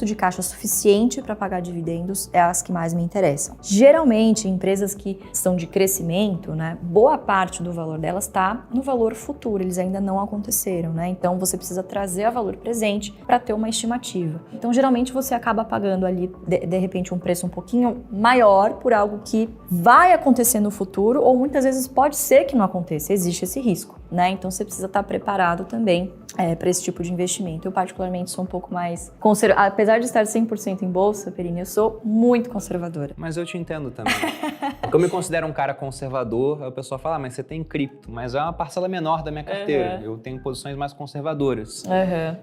de caixa suficiente para pagar dividendos é as que mais me interessam. Geralmente, empresas que estão de crescimento, né, boa parte do valor delas está no valor futuro, eles ainda não aconteceram, né? Então, você precisa trazer a valor presente para ter uma estimativa. Então, geralmente, você acaba pagando ali, de repente, um preço um pouquinho maior por algo que vai acontecer no futuro ou muitas vezes pode ser que não aconteça, existe esse risco, né? Então, você precisa estar preparado também para esse tipo de investimento. Eu, particularmente, sou um pouco mais conservadora. Apesar de estar 100% em bolsa, Perini, eu sou muito conservadora. Mas eu te entendo também. Porque eu me considero um cara conservador, aí o pessoal fala, mas você tem cripto, mas é uma parcela menor da minha carteira. Eu tenho posições mais conservadoras.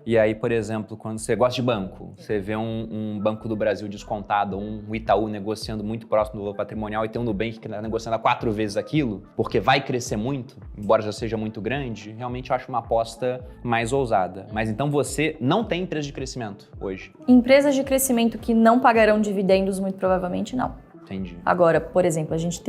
E aí, por exemplo, quando você gosta de banco, você vê um Banco do Brasil descontado, um Itaú negociando muito próximo do valor patrimonial e tem um Nubank que está negociando a 4 vezes aquilo, porque vai crescer muito, embora já seja muito grande, realmente eu acho uma aposta mais ousada. Mas então você não tem empresa de crescimento hoje? Empresas de crescimento que não pagarão dividendos, muito provavelmente não. Entendi. Agora, por exemplo, a gente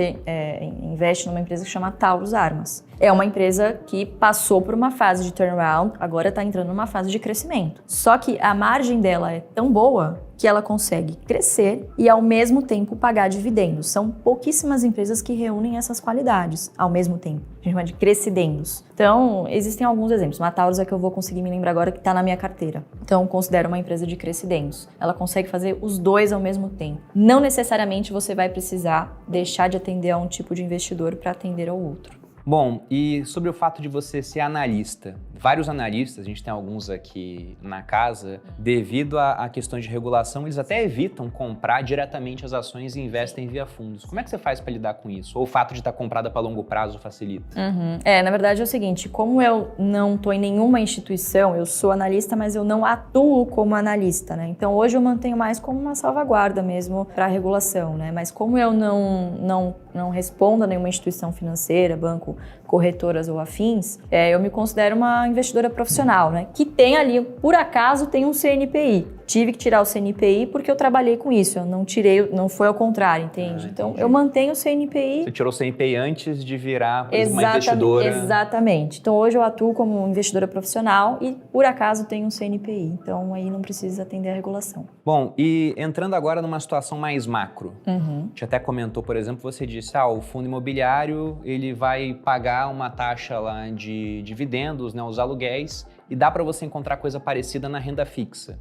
investe numa empresa que chama Taurus Armas. É uma empresa que passou por uma fase de turnaround, agora está entrando numa fase de crescimento. Só que a margem dela é tão boa que ela consegue crescer e, ao mesmo tempo, pagar dividendos. São pouquíssimas empresas que reúnem essas qualidades ao mesmo tempo. A gente chama de crescidendos. Então, existem alguns exemplos. Uma Taurus é que eu vou conseguir me lembrar agora que está na minha carteira. Então, considero uma empresa de crescidendos. Ela consegue fazer os dois ao mesmo tempo. Não necessariamente você vai precisar deixar de atender a um tipo de investidor para atender ao outro. Bom, e sobre o fato de você ser analista, vários analistas, a gente tem alguns aqui na casa, devido a questões de regulação, eles até evitam comprar diretamente as ações e investem via fundos. Como é que você faz para lidar com isso? Ou o fato de estar comprada para longo prazo facilita? Na verdade é o seguinte, como eu não estou em nenhuma instituição, eu sou analista, mas eu não atuo como analista, né? Então hoje eu mantenho mais como uma salvaguarda mesmo para a regulação, né? Mas como eu não respondo a nenhuma instituição financeira, banco, corretoras ou afins, eu me considero uma investidora profissional, né? Que tem ali, por acaso, tem um CNPI. tive que tirar o CNPI porque eu trabalhei com isso, eu não tirei, não foi ao contrário, entende? Então, eu mantenho o CNPI. Você tirou o CNPI antes de virar uma investidora? Exatamente. Então, hoje eu atuo como investidora profissional e, por acaso, tenho um CNPI. Então, aí não precisa atender a regulação. Bom, e entrando agora numa situação mais macro. A gente até comentou, por exemplo, você disse, o fundo imobiliário, ele vai pagar uma taxa lá de dividendos, né, os aluguéis, e dá para você encontrar coisa parecida na renda fixa.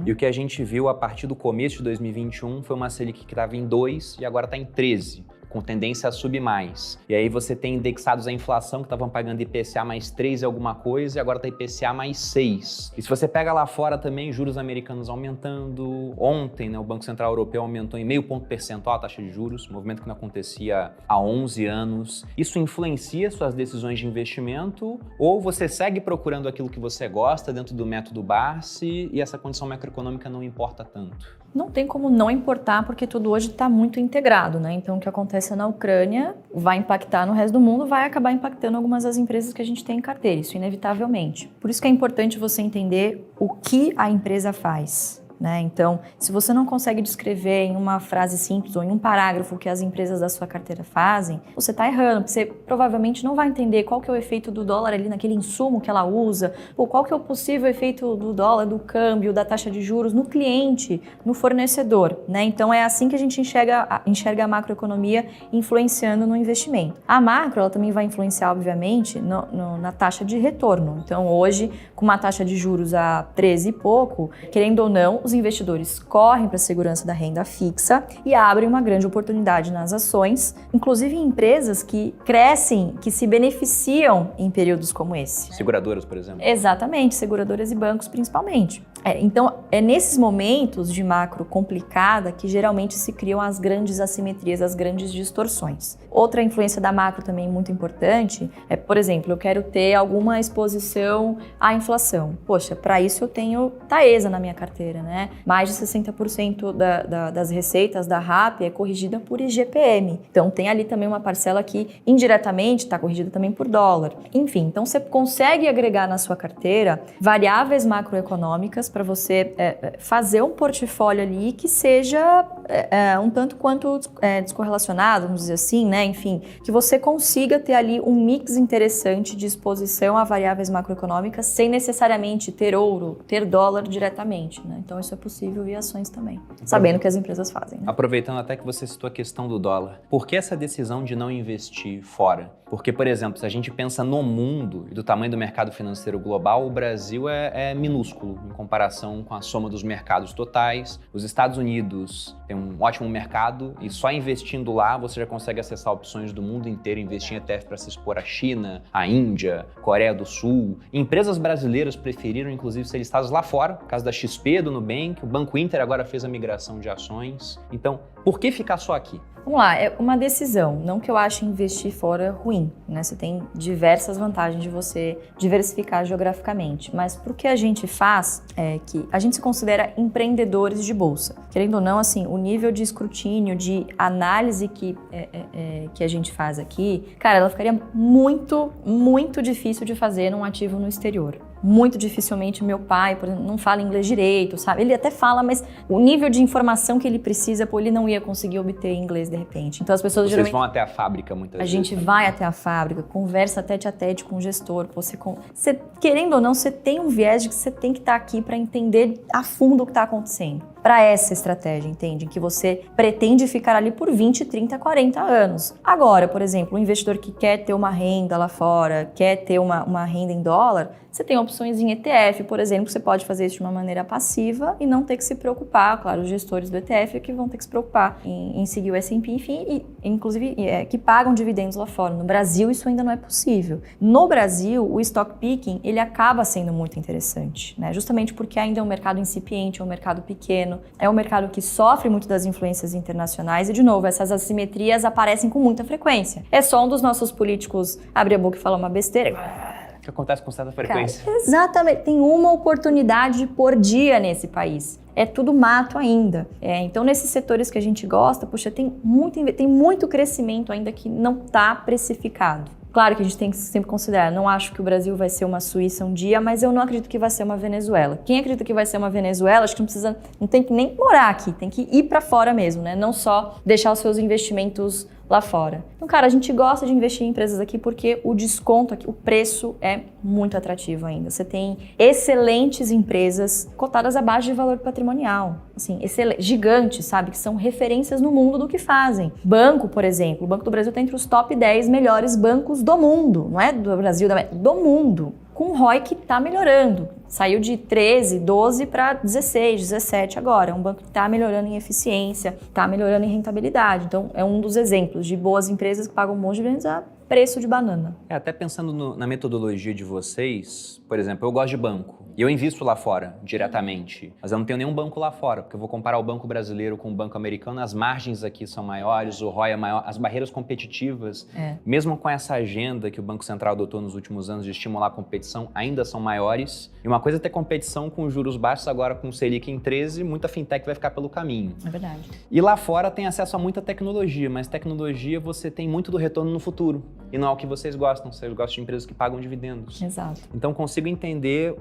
E o que a gente viu a partir do começo de 2021 foi uma Selic que estava em 2 e agora está em 13. Com tendência a subir mais. E aí você tem indexados à inflação que estavam pagando IPCA mais 3 e alguma coisa e agora tá IPCA mais 6. E se você pega lá fora também, juros americanos aumentando. Ontem, né, o Banco Central Europeu aumentou em 0,5 ponto percentual a taxa de juros, movimento que não acontecia há 11 anos. Isso influencia suas decisões de investimento ou você segue procurando aquilo que você gosta dentro do método Barsi e essa condição macroeconômica não importa tanto? Não tem como não importar, porque tudo hoje está muito integrado, né? Então, o que acontece na Ucrânia vai impactar no resto do mundo, vai acabar impactando algumas das empresas que a gente tem em carteira, isso inevitavelmente. Por isso que é importante você entender o que a empresa faz. Né? Então, se você não consegue descrever em uma frase simples ou em um parágrafo o que as empresas da sua carteira fazem, você está errando, porque você provavelmente não vai entender qual que é o efeito do dólar ali naquele insumo que ela usa, ou qual que é o possível efeito do dólar, do câmbio, da taxa de juros no cliente, no fornecedor. Né? Então, é assim que a gente enxerga a macroeconomia influenciando no investimento. A macro, ela também vai influenciar, obviamente, na taxa de retorno. Então, hoje, com uma taxa de juros a 13 e pouco, querendo ou não, os investidores correm para a segurança da renda fixa e abrem uma grande oportunidade nas ações, inclusive em empresas que crescem, que se beneficiam em períodos como esse. Seguradoras, por exemplo. Exatamente, seguradoras e bancos principalmente. Então, é nesses momentos de macro complicada que geralmente se criam as grandes assimetrias, as grandes distorções. Outra influência da macro também muito importante é, por exemplo, eu quero ter alguma exposição à inflação. Poxa, para isso eu tenho Taesa na minha carteira, né? Mais de 60% das receitas da RAP é corrigida por IGPM. Então, tem ali também uma parcela que indiretamente está corrigida também por dólar. Enfim, então você consegue agregar na sua carteira variáveis macroeconômicas para você fazer um portfólio ali que seja um tanto quanto descorrelacionado, vamos dizer assim, né? Enfim, que você consiga ter ali um mix interessante de exposição a variáveis macroeconômicas sem necessariamente ter ouro, ter dólar diretamente, né? Então isso é possível via ações também, sabendo o que as empresas fazem. Né? Aproveitando até que você citou a questão do dólar, por que essa decisão de não investir fora? Porque, por exemplo, se a gente pensa no mundo e do tamanho do mercado financeiro global, o Brasil é minúsculo em comparação com a soma dos mercados totais. Os Estados Unidos têm um ótimo mercado e só investindo lá você já consegue acessar opções do mundo inteiro, investir em ETF para se expor à China, à Índia, Coreia do Sul. Empresas brasileiras preferiram, inclusive, ser listadas lá fora, por causa da XP, do Nubank, o Banco Inter agora fez a migração de ações. Então, por que ficar só aqui? Vamos lá, é uma decisão, não que eu ache investir fora ruim, né? Você tem diversas vantagens de você diversificar geograficamente, mas pro que a gente faz é que a gente se considera empreendedores de bolsa. Querendo ou não, assim, o nível de escrutínio, de análise que a gente faz aqui, cara, ela ficaria muito, muito difícil de fazer num ativo no exterior. Muito dificilmente meu pai, por exemplo, não fala inglês direito, sabe? Ele até fala, mas o nível de informação que ele precisa, ele não ia conseguir obter em inglês de repente. Então as pessoas Vocês geralmente... vão até a fábrica muitas vezes. A gente vai até a fábrica, conversa tete a tete com o gestor. Você, querendo ou não, você tem um viés de que você tem que estar aqui para entender a fundo o que está acontecendo. Para essa estratégia, entende? Em que você pretende ficar ali por 20, 30, 40 anos. Agora, por exemplo, um investidor que quer ter uma renda lá fora, quer ter uma renda em dólar, você tem opções em ETF, por exemplo, que você pode fazer isso de uma maneira passiva e não ter que se preocupar. Claro, os gestores do ETF é que vão ter que se preocupar em seguir o S&P, enfim, e inclusive que pagam dividendos lá fora. No Brasil, isso ainda não é possível. No Brasil, o stock picking, ele acaba sendo muito interessante, né? Justamente porque ainda é um mercado incipiente, é um mercado pequeno, é um mercado que sofre muito das influências internacionais e, de novo, essas assimetrias aparecem com muita frequência. É só um dos nossos políticos abrir a boca e falar uma besteira. Que acontece com certa frequência. Cara, exatamente. Tem uma oportunidade por dia nesse país. É tudo mato ainda. Então, nesses setores que a gente gosta, puxa, tem muito crescimento ainda que não está precificado. Claro que a gente tem que sempre considerar, não acho que o Brasil vai ser uma Suíça um dia, mas eu não acredito que vai ser uma Venezuela. Quem acredita que vai ser uma Venezuela, acho que não tem que nem morar aqui, tem que ir para fora mesmo, né? Não só deixar os seus investimentos lá fora. Então, cara, a gente gosta de investir em empresas aqui porque o desconto aqui, o preço é muito atrativo ainda. Você tem excelentes empresas cotadas abaixo de valor patrimonial, assim, gigantes, sabe? Que são referências no mundo do que fazem. Banco, por exemplo, o Banco do Brasil está entre os top 10 melhores bancos do mundo, não é do Brasil, do mundo. Com o ROI que está melhorando. Saiu de 13, 12 para 16, 17 agora. É um banco que está melhorando em eficiência, está melhorando em rentabilidade. Então, é um dos exemplos de boas empresas que pagam um monte de dividendos a preço de banana. Até pensando na metodologia de vocês, por exemplo, eu gosto de banco. E eu invisto lá fora, diretamente. Mas eu não tenho nenhum banco lá fora, porque eu vou comparar o banco brasileiro com o banco americano, as margens aqui são maiores, o ROI é maior, as barreiras competitivas, mesmo com essa agenda que o Banco Central adotou nos últimos anos de estimular a competição, ainda são maiores. E uma coisa é ter competição com juros baixos, agora com o Selic em 13, muita fintech vai ficar pelo caminho. É verdade. E lá fora tem acesso a muita tecnologia, mas tecnologia você tem muito do retorno no futuro. E não é o que vocês gostam de empresas que pagam dividendos. Exato. Então consigo entender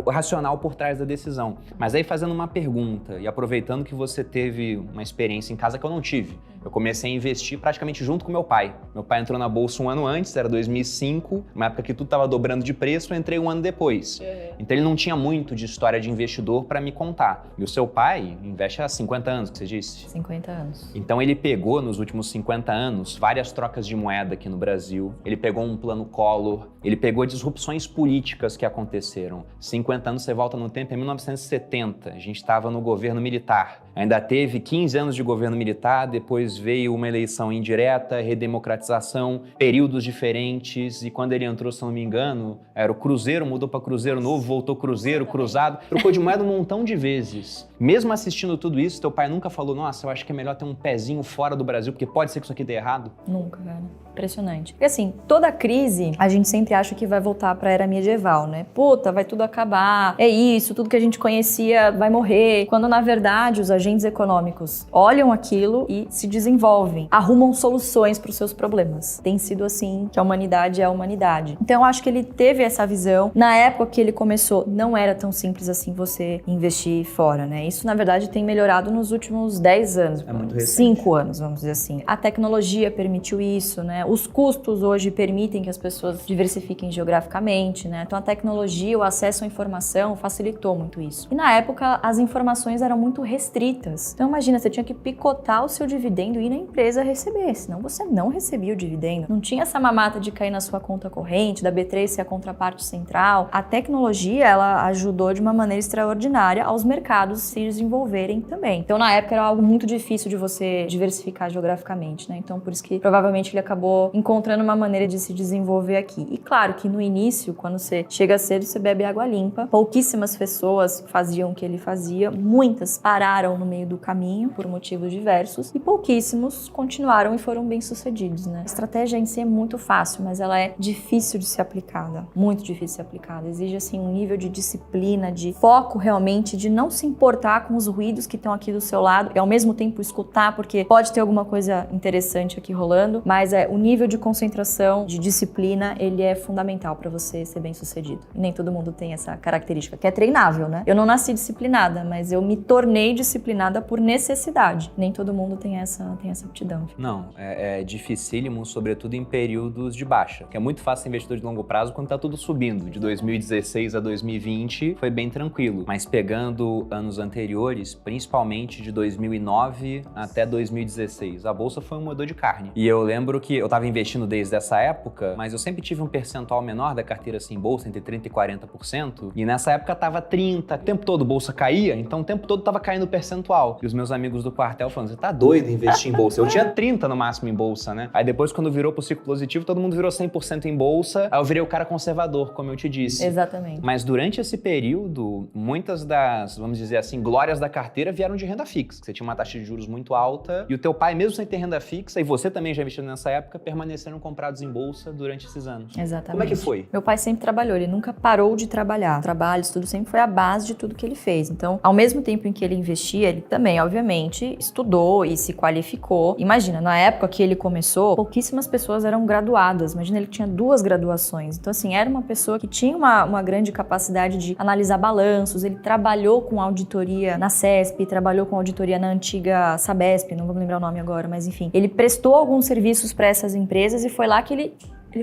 o racional por trás da decisão. Mas aí fazendo uma pergunta e aproveitando que você teve uma experiência em casa que eu não tive. Eu comecei a investir praticamente junto com meu pai. Meu pai entrou na bolsa um ano antes, era 2005, uma época que tudo estava dobrando de preço, eu entrei um ano depois. Então ele não tinha muito de história de investidor para me contar. E o seu pai investe há 50 anos, que você disse? 50 anos. Então ele pegou nos últimos 50 anos várias trocas de moeda aqui no Brasil, ele pegou um plano Collor, ele pegou disrupções políticas que aconteceram. 50 anos você volta no tempo, em 1970, a gente estava no governo militar. Ainda teve 15 anos de governo militar, depois veio uma eleição indireta, redemocratização, períodos diferentes, e quando ele entrou, se não me engano, era o Cruzeiro, mudou para Cruzeiro Novo, voltou Cruzeiro, Cruzado, trocou de moeda um montão de vezes. Mesmo assistindo tudo isso, teu pai nunca falou, nossa, eu acho que é melhor ter um pezinho fora do Brasil, porque pode ser que isso aqui dê errado? Nunca, cara. Impressionante. Porque assim, toda crise, a gente sempre acha que vai voltar pra era medieval, né? Puta, vai tudo acabar, é isso, tudo que a gente conhecia vai morrer. Quando, na verdade, os agentes econômicos olham aquilo e se desenvolvem, arrumam soluções para os seus problemas. Tem sido assim que a humanidade é a humanidade. Então, eu acho que ele teve essa visão. Na época que ele começou, não era tão simples assim você investir fora, né? Isso, na verdade, tem melhorado nos últimos 10 anos. É muito recente. 5 anos, vamos dizer assim. A tecnologia permitiu isso, né? Os custos hoje permitem que as pessoas diversifiquem geograficamente, né? Então, a tecnologia, o acesso à informação facilitou muito isso. E na época, as informações eram muito restritas. Então, imagina, você tinha que picotar o seu dividendo e ir na empresa receber, senão você não recebia o dividendo. Não tinha essa mamata de cair na sua conta corrente, da B3 ser a contraparte central. A tecnologia, ela ajudou de uma maneira extraordinária aos mercados se desenvolverem também. Então, na época, era algo muito difícil de você diversificar geograficamente, né? Então, por isso que provavelmente ele acabou encontrando uma maneira de se desenvolver aqui. E claro que no início, quando você chega cedo, você bebe água limpa. Pouquíssimas pessoas faziam o que ele fazia, muitas pararam no meio do caminho por motivos diversos e pouquíssimos continuaram e foram bem-sucedidos, né? A estratégia em si é muito fácil, mas ela é difícil de ser aplicada, muito difícil de ser aplicada. Exige assim um nível de disciplina, de foco realmente, de não se importar com os ruídos que estão aqui do seu lado e ao mesmo tempo escutar, porque pode ter alguma coisa interessante aqui rolando, mas o nível de concentração, de disciplina, ele é fundamental para você ser bem-sucedido. E nem todo mundo tem essa característica, que é treinável, né? Eu não nasci disciplinada, mas eu me tornei disciplinada por necessidade. Nem todo mundo tem essa aptidão. Não, é dificílimo, sobretudo em períodos de baixa, que é muito fácil ser investidor de longo prazo quando tá tudo subindo. De 2016 a 2020 foi bem tranquilo, mas pegando anos anteriores, principalmente de 2009 até 2016, a bolsa foi um moedor de carne. E eu lembro que eu estava investindo desde essa época, mas eu sempre tive um percentual menor da carteira assim, bolsa, entre 30% e 40%, e nessa época tava 30%, o tempo todo bolsa caía, então o tempo todo tava caindo o percentual. E os meus amigos do quartel falando, você tá doido investir em bolsa? Eu tinha 30% no máximo em bolsa, né? Aí depois, quando virou pro ciclo positivo, todo mundo virou 100% em bolsa, aí eu virei o cara conservador, como eu te disse. Exatamente. Mas durante esse período, muitas das, vamos dizer assim, glórias da carteira vieram de renda fixa. Você tinha uma taxa de juros muito alta, e o teu pai, mesmo sem ter renda fixa, e você também já investiu nessa época, época permaneceram comprados em bolsa durante esses anos. Exatamente. Como é que foi? Meu pai sempre trabalhou, ele nunca parou de trabalhar. O trabalho, tudo sempre foi a base de tudo que ele fez. Então, ao mesmo tempo em que ele investia, ele também, obviamente, estudou e se qualificou. Imagina, na época que ele começou, pouquíssimas pessoas eram graduadas. Imagina, ele tinha 2 graduações. Então, assim, era uma pessoa que tinha uma grande capacidade de analisar balanços. Ele trabalhou com auditoria na CESP, trabalhou com auditoria na antiga Sabesp, não vou me lembrar o nome agora, mas enfim. Ele prestou alguns serviços para essas empresas e foi lá que ele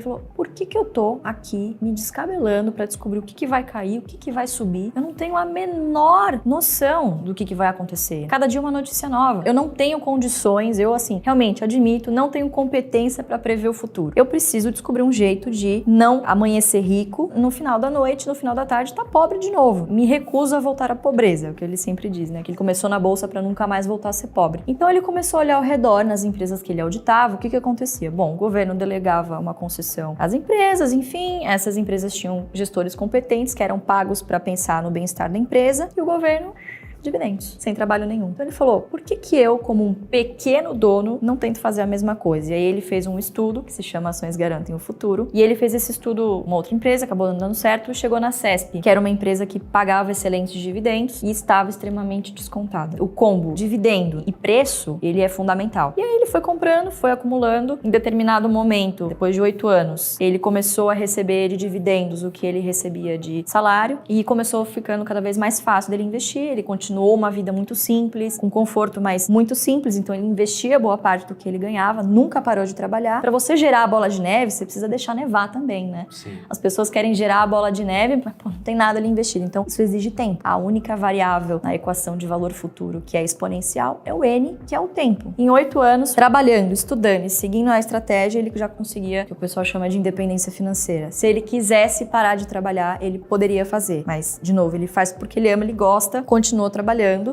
falou, por que eu tô aqui me descabelando pra descobrir o que vai cair, o que vai subir? Eu não tenho a menor noção do que vai acontecer. Cada dia uma notícia nova. Eu não tenho condições, eu assim, realmente admito, não tenho competência pra prever o futuro. Eu preciso descobrir um jeito de não amanhecer rico, no final da noite, no final da tarde, tá pobre de novo. Me recuso a voltar à pobreza, é o que ele sempre diz, né? Que ele começou na bolsa pra nunca mais voltar a ser pobre. Então ele começou a olhar ao redor nas empresas que ele auditava, o que acontecia? Bom, o governo delegava uma concessão às empresas, enfim, essas empresas tinham gestores competentes que eram pagos para pensar no bem-estar da empresa e o governo dividendos, sem trabalho nenhum. Então ele falou, por que eu, como um pequeno dono, não tento fazer a mesma coisa? E aí ele fez um estudo que se chama Ações Garantem o Futuro, e ele fez esse estudo, uma outra empresa, acabou não dando certo, e chegou na CESP, que era uma empresa que pagava excelentes dividendos e estava extremamente descontada. O combo dividendo e preço, ele é fundamental. E aí ele foi comprando, foi acumulando, em determinado momento, depois de 8 anos, ele começou a receber de dividendos o que ele recebia de salário, e começou ficando cada vez mais fácil dele investir, ele continuou uma vida muito simples, com conforto, mas muito simples, então ele investia boa parte do que ele ganhava, nunca parou de trabalhar. Para você gerar a bola de neve, você precisa deixar nevar também, né? Sim. As pessoas querem gerar a bola de neve, mas não tem nada ali investido, então isso exige tempo. A única variável na equação de valor futuro que é exponencial é o N, que é o tempo. Em 8 anos, trabalhando, estudando e seguindo a estratégia, ele já conseguia, que o pessoal chama de independência financeira. Se ele quisesse parar de trabalhar, ele poderia fazer, mas, de novo, ele faz porque ele ama, ele gosta, continuou trabalhando,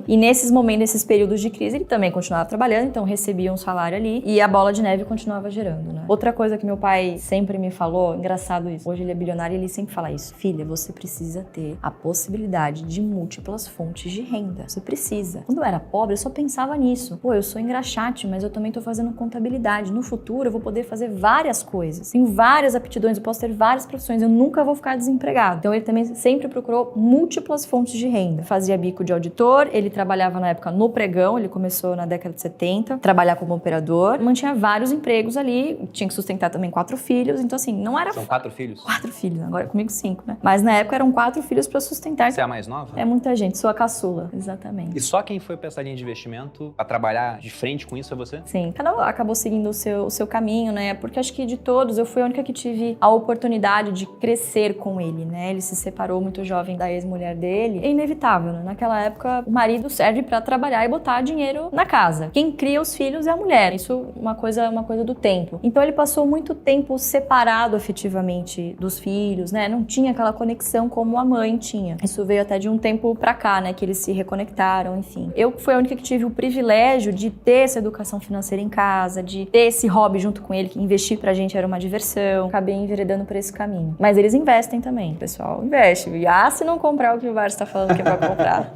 e nesses momentos, nesses períodos de crise, ele também continuava trabalhando, então recebia um salário ali e a bola de neve continuava gerando, né? Outra coisa que meu pai sempre me falou, engraçado isso, hoje ele é bilionário e ele sempre fala isso, filha, você precisa ter a possibilidade de múltiplas fontes de renda, você precisa. Quando eu era pobre, eu só pensava nisso, pô, eu sou engraxate, mas eu também tô fazendo contabilidade, no futuro eu vou poder fazer várias coisas, tenho várias aptidões, eu posso ter várias profissões, eu nunca vou ficar desempregado. Então ele também sempre procurou múltiplas fontes de renda, fazia bico de auditor, ele trabalhava na época no pregão, ele começou na década de 70, trabalhar como operador, mantinha vários empregos ali, tinha que sustentar também 4 filhos, então assim, não era... São 4 filhos? 4 filhos, agora comigo 5, né? Mas na época eram 4 filhos pra sustentar. Você é a mais nova? É muita gente, sou a caçula, exatamente. E só quem foi pra essa linha de investimento, pra trabalhar de frente com isso, é você? Sim, cada um acabou seguindo o seu caminho, né? Porque acho que de todos, eu fui a única que tive a oportunidade de crescer com ele, né? Ele se separou muito jovem da ex-mulher dele. É inevitável, né? Naquela época, o marido serve pra trabalhar e botar dinheiro na casa. Quem cria os filhos é a mulher. Isso é uma coisa do tempo. Então ele passou muito tempo separado afetivamente dos filhos, né? Não tinha aquela conexão como a mãe tinha. Isso veio até de um tempo pra cá, né? Que eles se reconectaram, enfim. Eu fui a única que tive o privilégio de ter essa educação financeira em casa, de ter esse hobby junto com ele, que investir pra gente era uma diversão. Acabei enveredando por esse caminho. Mas eles investem também, pessoal. Investe. E se não comprar o que o VAR está falando que é pra comprar.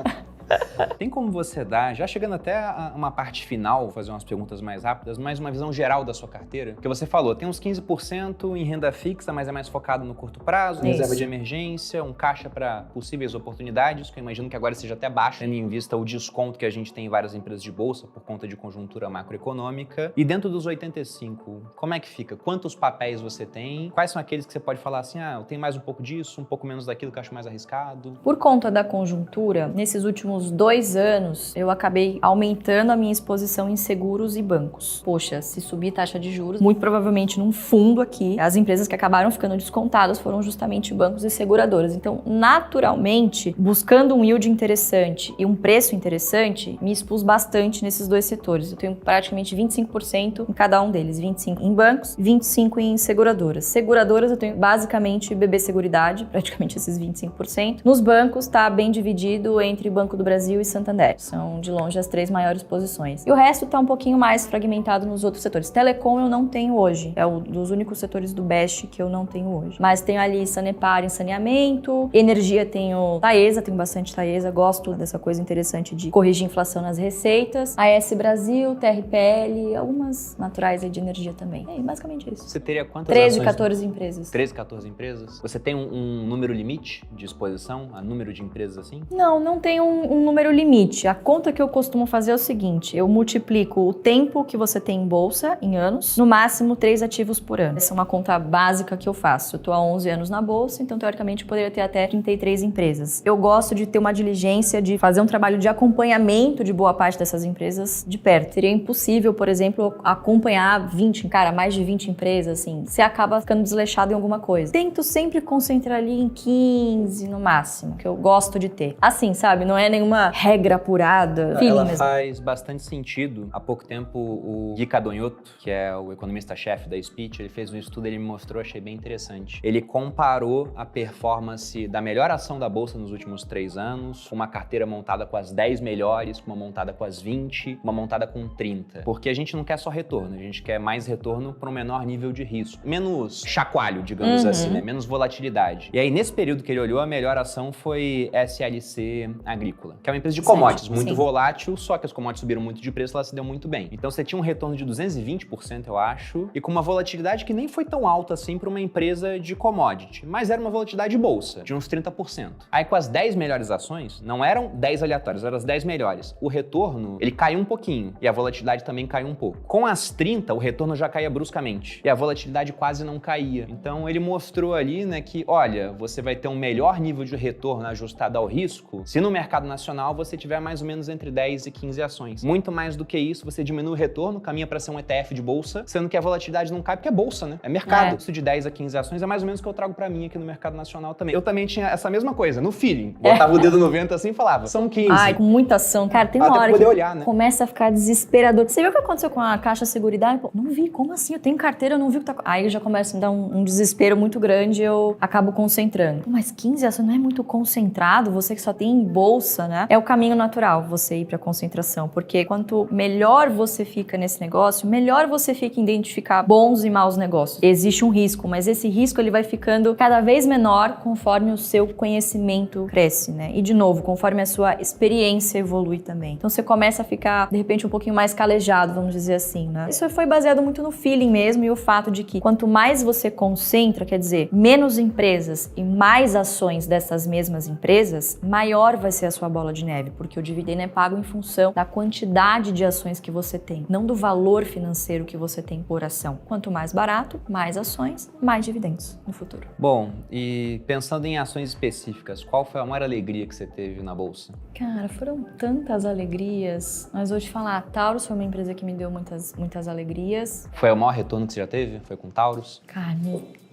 Tem como você dar, já chegando até a uma parte final, fazer umas perguntas mais rápidas, mais uma visão geral da sua carteira? Porque você falou, tem uns 15% em renda fixa, mas é mais focado no curto prazo, reserva de emergência, um caixa para possíveis oportunidades, que eu imagino que agora seja até baixo, tendo em vista o desconto que a gente tem em várias empresas de bolsa por conta de conjuntura macroeconômica. E dentro dos 85, como é que fica? Quantos papéis você tem? Quais são aqueles que você pode falar assim, eu tenho mais um pouco disso, um pouco menos daquilo que eu acho mais arriscado? Por conta da conjuntura, nesses últimos 2 anos, eu acabei aumentando a minha exposição em seguros e bancos. Poxa, se subir taxa de juros, muito provavelmente num fundo aqui, as empresas que acabaram ficando descontadas foram justamente bancos e seguradoras. Então, naturalmente, buscando um yield interessante e um preço interessante, me expus bastante nesses 2 setores. Eu tenho praticamente 25% em cada um deles, 25% em bancos, 25% em seguradoras. Seguradoras eu tenho basicamente BB Seguridade, praticamente esses 25%. Nos bancos tá bem dividido entre Banco do do Brasil e Santander. São, de longe, as 3 maiores posições. E o resto está um pouquinho mais fragmentado nos outros setores. Telecom eu não tenho hoje. É um dos únicos setores do Best que eu não tenho hoje. Mas tenho ali Sanepar em saneamento, energia tenho Taesa, tenho bastante Taesa, gosto dessa coisa interessante de corrigir inflação nas receitas. AS Brasil, TRPL, algumas naturais aí de energia também. É basicamente isso. Você teria quantas 13, ações? 14 empresas. 13, 14 empresas? Você tem um número limite de exposição a número de empresas assim? Não tem um número limite. A conta que eu costumo fazer é o seguinte, eu multiplico o tempo que você tem em bolsa, em anos, no máximo 3 ativos por ano. Essa é uma conta básica que eu faço. Eu tô há 11 anos na bolsa, então teoricamente eu poderia ter até 33 empresas. Eu gosto de ter uma diligência, de fazer um trabalho de acompanhamento de boa parte dessas empresas de perto. Seria impossível, por exemplo, acompanhar 20, mais de 20 empresas, assim. Você acaba ficando desleixado em alguma coisa. Tento sempre concentrar ali em 15 no máximo, que eu gosto de ter. Assim, sabe? Não é nenhuma regra apurada. Ela faz bastante sentido. Há pouco tempo, o Gui Cadonhoto, que é o economista-chefe da Speech, ele fez um estudo, ele me mostrou, achei bem interessante. Ele comparou a performance da melhor ação da Bolsa nos últimos 3 anos, com uma carteira montada com as 10 melhores, com uma montada com as 20, uma montada com 30. Porque a gente não quer só retorno, a gente quer mais retorno para um menor nível de risco. Menos chacoalho, digamos assim, né? Menos volatilidade. E aí, nesse período que ele olhou, a melhor ação foi SLC Agrícola, que é uma empresa de commodities, muito volátil, só que as commodities subiram muito de preço, ela se deu muito bem. Então você tinha um retorno de 220%, eu acho, e com uma volatilidade que nem foi tão alta assim para uma empresa de commodity, mas era uma volatilidade de bolsa, de uns 30%. Aí com as 10 melhores ações, não eram 10 aleatórias, eram as 10 melhores. O retorno, ele caiu um pouquinho, e a volatilidade também caiu um pouco. Com as 30, o retorno já caía bruscamente, e a volatilidade quase não caía. Então ele mostrou ali, né, que, olha, você vai ter um melhor nível de retorno ajustado ao risco se no mercado nacional você tiver mais ou menos entre 10 e 15 ações. Muito mais do que isso, você diminui o retorno, caminha para ser um ETF de bolsa, sendo que a volatilidade não cai porque é bolsa, né? É mercado. Isso de 10 a 15 ações é mais ou menos o que eu trago para mim aqui no mercado nacional também. Eu também tinha essa mesma coisa, no feeling. Botava o dedo no vento assim e falava, são 15. Ai, com muita ação. Cara, tem uma hora poder que olhar, né? começa a ficar desesperador. Você viu o que aconteceu com a Caixa Seguridade? Pô, não vi, como assim? Eu tenho carteira, eu não vi o que tá... Aí já começa a me dar um desespero muito grande e eu acabo concentrando. Pô, mas 15 ações não é muito concentrado? Você que só tem em bolsa, né? É o caminho natural você ir pra concentração, porque quanto melhor você fica nesse negócio, melhor você fica em identificar bons e maus negócios. Existe um risco, mas esse risco ele vai ficando cada vez menor conforme o seu conhecimento cresce, né? E de novo, conforme a sua experiência evolui também. Então você começa a ficar, de repente, um pouquinho mais calejado, vamos dizer assim, né? Isso foi baseado muito no feeling mesmo e o fato de que quanto mais você concentra, quer dizer, menos empresas e mais ações dessas mesmas empresas, maior vai ser a sua bola de neve, porque o dividendo é pago em função da quantidade de ações que você tem, não do valor financeiro que você tem por ação. Quanto mais barato, mais ações, mais dividendos no futuro. Bom, e pensando em ações específicas, qual foi a maior alegria que você teve na Bolsa? Cara, foram tantas alegrias, mas vou te falar, a Taurus foi uma empresa que me deu muitas alegrias. Foi o maior retorno que você já teve? Foi com Taurus? Cara,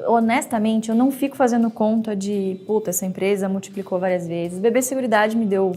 honestamente, eu não fico fazendo conta de, puta, essa empresa multiplicou várias vezes. BB Seguridade me deu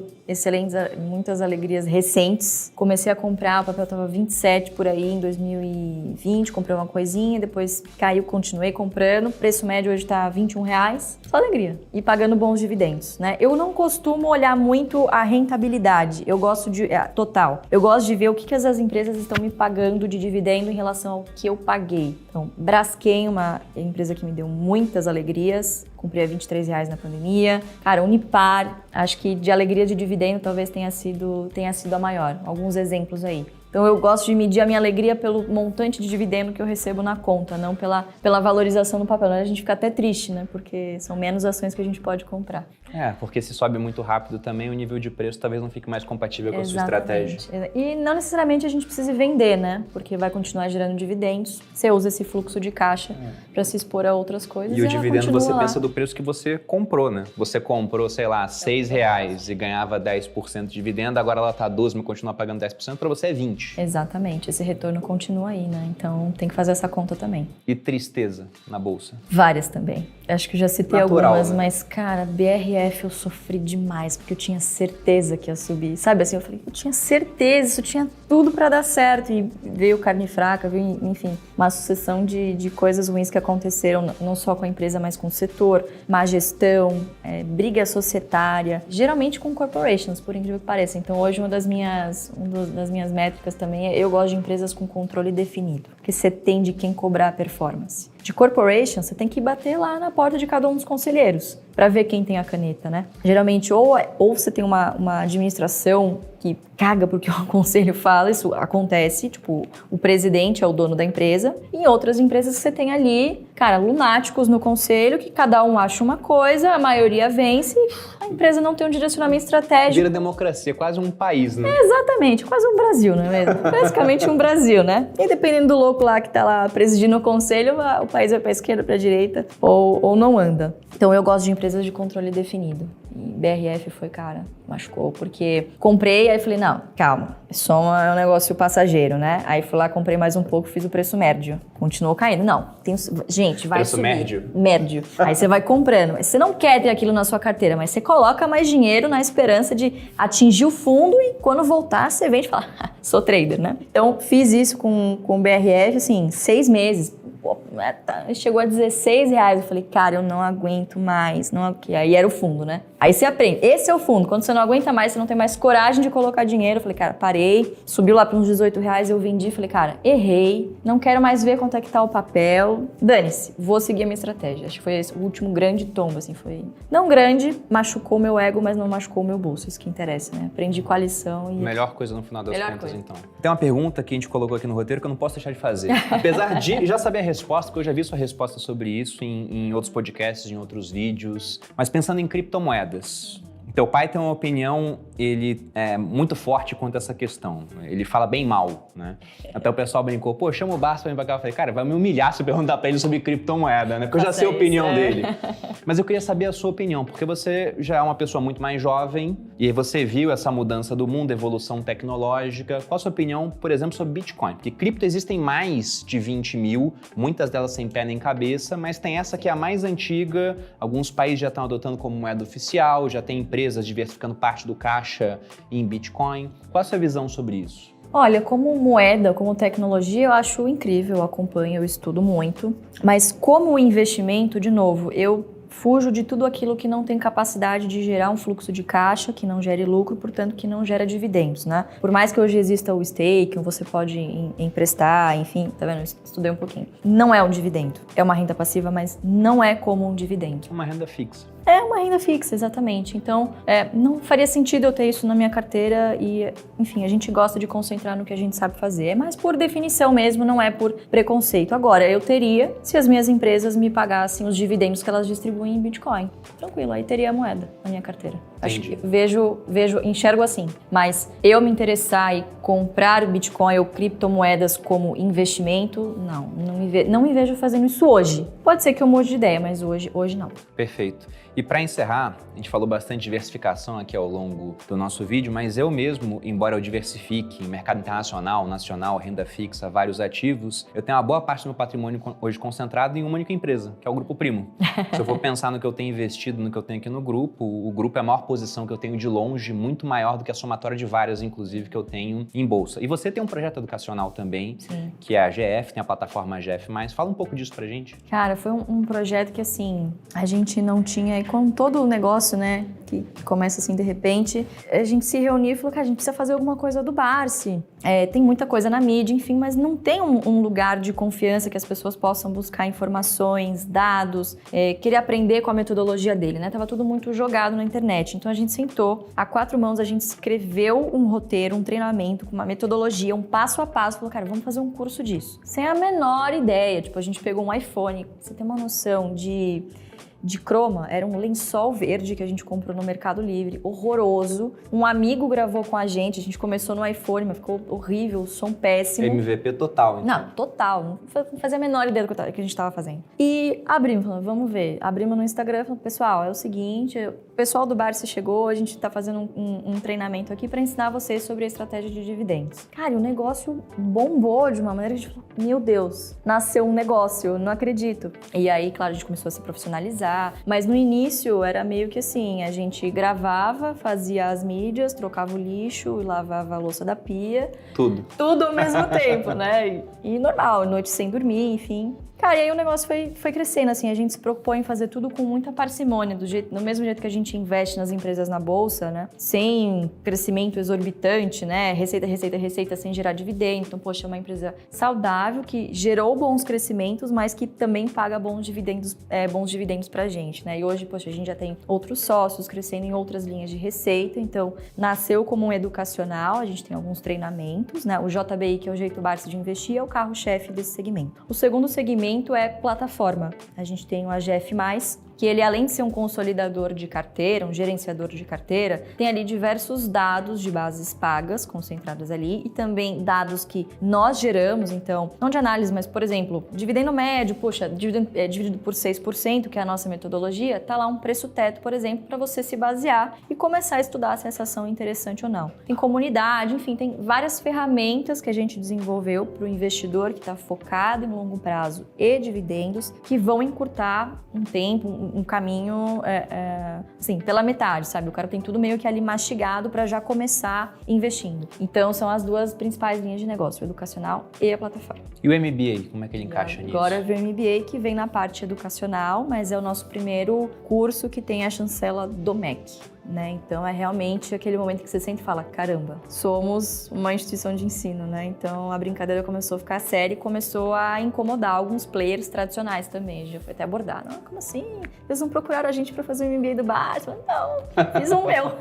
muitas alegrias recentes. Comecei a comprar, o papel tava 27 por aí em 2020, comprei uma coisinha, depois caiu, continuei comprando. O preço médio hoje tá R$21. Só alegria. E pagando bons dividendos, né? Eu não costumo olhar muito a rentabilidade. Eu gosto de... total. Eu gosto de ver o que as empresas estão me pagando de dividendo em relação ao que eu paguei. Então, Braskem, uma empresa que me deu muitas alegrias. Comprei a R$23 na pandemia. Cara, Unipar, acho que de alegria de dividendo talvez tenha sido a maior. Alguns exemplos aí. Então eu gosto de medir a minha alegria pelo montante de dividendo que eu recebo na conta, não pela valorização do papel. A gente fica até triste, né? Porque são menos ações que a gente pode comprar. Porque se sobe muito rápido também, o nível de preço talvez não fique mais compatível com a sua estratégia. E não necessariamente a gente precisa vender, né? Porque vai continuar gerando dividendos. Você usa esse fluxo de caixa para se expor a outras coisas. E o dividendo você pensa do preço que você comprou, né? Você comprou, sei lá, R$6 e ganhava 10% de dividendo, agora ela tá 12, mas continua pagando 10%, para você é 20. limite. Exatamente, esse retorno continua aí, né? Então tem que fazer essa conta também. E tristeza na bolsa? Várias também. Acho que eu já citei Natural, algumas, né? Mas, cara, BRF eu sofri demais, porque eu tinha certeza que ia subir. Sabe assim, eu falei, eu tinha certeza, isso tinha tudo pra dar certo. E veio carne fraca, veio, enfim, uma sucessão de coisas ruins que aconteceram, não só com a empresa, mas com o setor, má gestão, briga societária, geralmente com corporations, por incrível que pareça. Então, hoje, uma das minhas métricas também é eu gosto de empresas com controle definido, porque você tem de quem cobrar a performance. De corporation, você tem que bater lá na porta de cada um dos conselheiros para ver quem tem a caneta, né? Geralmente, ou você tem uma administração que caga porque o conselho fala, isso acontece, tipo, o presidente é o dono da empresa. Em outras empresas você tem ali, cara, lunáticos no conselho, que cada um acha uma coisa, a maioria vence, a empresa não tem um direcionamento estratégico. Vira democracia, quase um país, né? Exatamente, quase um Brasil, não é mesmo? Basicamente um Brasil, né? E dependendo do louco lá que tá lá presidindo o conselho, o país vai pra esquerda, pra direita, ou não anda. Então eu gosto de empresas de controle definido. E BRF foi, cara, machucou, porque comprei, aí falei, não, calma, é só um negócio passageiro, né? Aí fui lá, comprei mais um pouco, fiz o preço médio. Continuou caindo. Não, gente, vai preço subir. Médio? Médio. Aí você vai comprando. Você não quer ter aquilo na sua carteira, mas você coloca mais dinheiro na esperança de atingir o fundo e quando voltar, você vende e fala, sou trader, né? Então, fiz isso com o BRF, assim, 6 meses. Pô, chegou a R$16. Eu falei, cara, eu não aguento mais. Aí era o fundo, né? Aí você aprende. Esse é o fundo. Quando você não aguenta mais, você não tem mais coragem de colocar dinheiro. Eu falei, cara, parei. Subiu lá para uns R$18, eu vendi. Falei, cara, errei. Não quero mais ver quanto é que tá o papel. Dane-se. Vou seguir a minha estratégia. Acho que foi esse o último grande tombo, assim. Foi não grande, machucou meu ego, mas não machucou o meu bolso. Isso que interessa, né? Aprendi com a lição e... Melhor coisa no final das Melhor contas, coisa. então. Tem uma pergunta que a gente colocou aqui no roteiro que eu não posso deixar de fazer. Apesar de já saber a resposta, porque eu já vi sua resposta sobre isso em outros podcasts, em outros vídeos. Mas pensando em criptomoedas, teu pai tem uma opinião, ele é muito forte quanto a essa questão. Ele fala bem mal, né? Até o pessoal brincou, pô, chama o Barça pra vir pra cá. Eu falei, cara, vai me humilhar se eu perguntar pra ele sobre criptomoeda, né? Porque eu já sei a opinião dele. Mas eu queria saber a sua opinião, porque você já é uma pessoa muito mais jovem e você viu essa mudança do mundo, evolução tecnológica. Qual a sua opinião, por exemplo, sobre Bitcoin? Porque cripto existem mais de 20 mil, muitas delas sem pé nem cabeça, mas tem essa que é a mais antiga, alguns países já estão adotando como moeda oficial, já tem empresas diversificando parte do caixa em Bitcoin. Qual a sua visão sobre isso? Olha, como moeda, como tecnologia, eu acho incrível, eu acompanho, eu estudo muito. Mas como investimento, de novo, eu fujo de tudo aquilo que não tem capacidade de gerar um fluxo de caixa, que não gere lucro, portanto, que não gera dividendos, né? Por mais que hoje exista o stake, você pode emprestar, enfim, tá vendo? Estudei um pouquinho. Não é um dividendo. É uma renda passiva, mas não é como um dividendo. Uma renda fixa. É uma renda fixa, exatamente. Então, não faria sentido eu ter isso na minha carteira e, enfim, a gente gosta de concentrar no que a gente sabe fazer. É mais por definição mesmo, não é por preconceito. Agora, eu teria se as minhas empresas me pagassem os dividendos que elas distribuem em Bitcoin. Tranquilo, aí teria a moeda na minha carteira. Acho que enxergo assim. Mas eu me interessar e comprar Bitcoin ou criptomoedas como investimento, não me vejo fazendo isso hoje. Pode ser que eu mude de ideia, mas hoje não. Perfeito. E para encerrar, a gente falou bastante de diversificação aqui ao longo do nosso vídeo, mas eu mesmo, embora eu diversifique em mercado internacional, nacional, renda fixa, vários ativos, eu tenho uma boa parte do meu patrimônio hoje concentrado em uma única empresa, que é o Grupo Primo. Se eu for pensar no que eu tenho investido, no que eu tenho aqui no grupo, o grupo é a maior posição que eu tenho de longe, muito maior do que a somatória de várias, inclusive, que eu tenho em bolsa. E você tem um projeto educacional também, Sim. Que é a GF, tem a plataforma GF+. Fala um pouco disso pra gente. Cara, foi um projeto que, assim, a gente não tinha... E com todo o negócio, né, que começa assim de repente, a gente se reuniu e falou que a gente precisa fazer alguma coisa do Barsi. Tem muita coisa na mídia, enfim, mas não tem um lugar de confiança que as pessoas possam buscar informações, dados, querer aprender com a metodologia dele, né? Tava tudo muito jogado na internet. Então a gente sentou, a 4 mãos, a gente escreveu um roteiro, um treinamento com uma metodologia, um passo a passo, falou, cara, vamos fazer um curso disso. Sem a menor ideia, tipo, a gente pegou um iPhone, você tem uma noção de de croma, era um lençol verde que a gente comprou no Mercado Livre, horroroso. Um amigo gravou com a gente começou no iPhone, mas ficou horrível, o som péssimo. MVP total, então. Não, total. Não fazia a menor ideia do que a gente estava fazendo. E abrimos, falamos, vamos ver. Abrimos no Instagram, falamos, pessoal, é o seguinte, o pessoal do Barça chegou, a gente está fazendo um treinamento aqui para ensinar vocês sobre a estratégia de dividendos. Cara, o negócio bombou de uma maneira que a gente falou, meu Deus, nasceu um negócio, não acredito. E aí, claro, a gente começou a se profissionalizar, mas no início era meio que assim, a gente gravava, fazia as mídias, trocava o lixo e lavava a louça da pia. Tudo ao mesmo tempo, né? E normal, noite sem dormir, enfim. Cara, e aí o negócio foi crescendo, assim, a gente se preocupou em fazer tudo com muita parcimônia, do mesmo jeito que a gente investe nas empresas na bolsa, né? Sem crescimento exorbitante, né? Receita, sem gerar dividendo. Então, poxa, é uma empresa saudável que gerou bons crescimentos, mas que também paga bons dividendos pra gente, né? E hoje, poxa, a gente já tem outros sócios crescendo em outras linhas de receita, então nasceu como um educacional, a gente tem alguns treinamentos, né? O JBI, que é o Jeito Barça de Investir, é o carro-chefe desse segmento. O segundo segmento é plataforma. A gente tem o AGF+, que ele, além de ser um consolidador de carteira, um gerenciador de carteira, tem ali diversos dados de bases pagas concentradas ali e também dados que nós geramos, então, não de análise, mas, por exemplo, dividendo médio, poxa, dividido por 6%, que é a nossa metodologia, tá lá um preço teto, por exemplo, para você se basear e começar a estudar se essa ação é interessante ou não. Tem comunidade, enfim, tem várias ferramentas que a gente desenvolveu para o investidor que está focado em longo prazo e dividendos, que vão encurtar um tempo, um caminho, assim, pela metade, sabe? O cara tem tudo meio que ali mastigado para já começar investindo. Então, são as duas principais linhas de negócio, o educacional e a plataforma. E o MBA, como é que ele encaixa nisso? Agora vem o MBA, que vem na parte educacional, mas é o nosso primeiro curso que tem a chancela do MEC. Né? Então é realmente aquele momento que você sente e fala, caramba, somos uma instituição de ensino, né? Então a brincadeira começou a ficar séria e começou a incomodar alguns players tradicionais também. Já foi até abordado, não, como assim? Eles não procuraram a gente para fazer o MBA do Barça? Não, fiz um meu.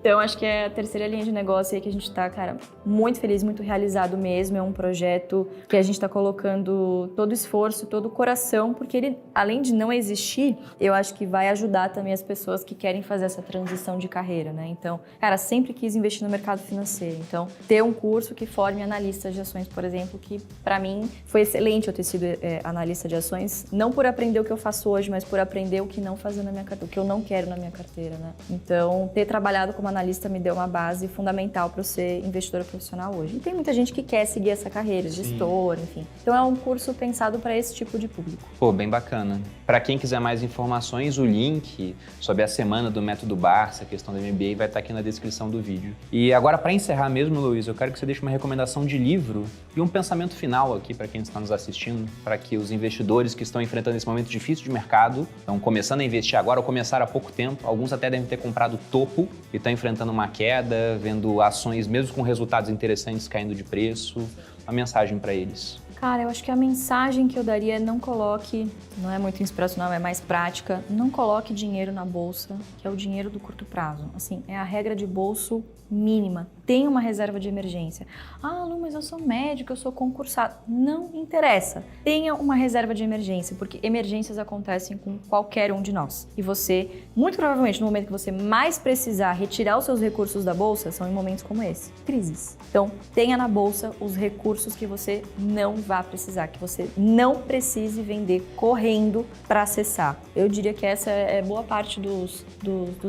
Então acho que é a terceira linha de negócio aí que a gente tá, cara, muito feliz, muito realizado mesmo. É um projeto que a gente tá colocando todo o esforço, todo o coração, porque ele, além de não existir, eu acho que vai ajudar também as pessoas que querem fazer essa transição de carreira, né? Então, cara, sempre quis investir no mercado financeiro. Então, ter um curso que forme analistas de ações, por exemplo, que para mim foi excelente eu ter sido analista de ações, não por aprender o que eu faço hoje, mas por aprender o que não fazer na minha carteira, o que eu não quero na minha carteira, né? Então, ter trabalhado como analista me deu uma base fundamental para eu ser investidora profissional hoje. E tem muita gente que quer seguir essa carreira, gestor, enfim. Então, é um curso pensado para esse tipo de público. Pô, bem bacana. Para quem quiser mais informações, o link sobre a semana do Método Barça, a questão do MBA, vai estar aqui na descrição do vídeo. E agora, para encerrar mesmo, Luiz, eu quero que você deixe uma recomendação de livro e um pensamento final aqui para quem está nos assistindo, para que os investidores que estão enfrentando esse momento difícil de mercado, estão começando a investir agora ou começaram há pouco tempo, alguns até devem ter comprado topo e estão enfrentando uma queda, vendo ações mesmo com resultados interessantes caindo de preço. Uma mensagem para eles. Cara, eu acho que a mensagem que eu daria é não coloque, não é muito inspiracional, é mais prática, não coloque dinheiro na bolsa, que é o dinheiro do curto prazo. Assim, é a regra de bolso mínima. Tenha uma reserva de emergência. Ah, Lu, mas eu sou médico, eu sou concursado. Não interessa. Tenha uma reserva de emergência, porque emergências acontecem com qualquer um de nós. E você, muito provavelmente, no momento que você mais precisar retirar os seus recursos da bolsa, são em momentos como esse, crises. Então, tenha na bolsa os recursos que você não vai precisar, que você não precise vender correndo para acessar. Eu diria que essa é boa parte dos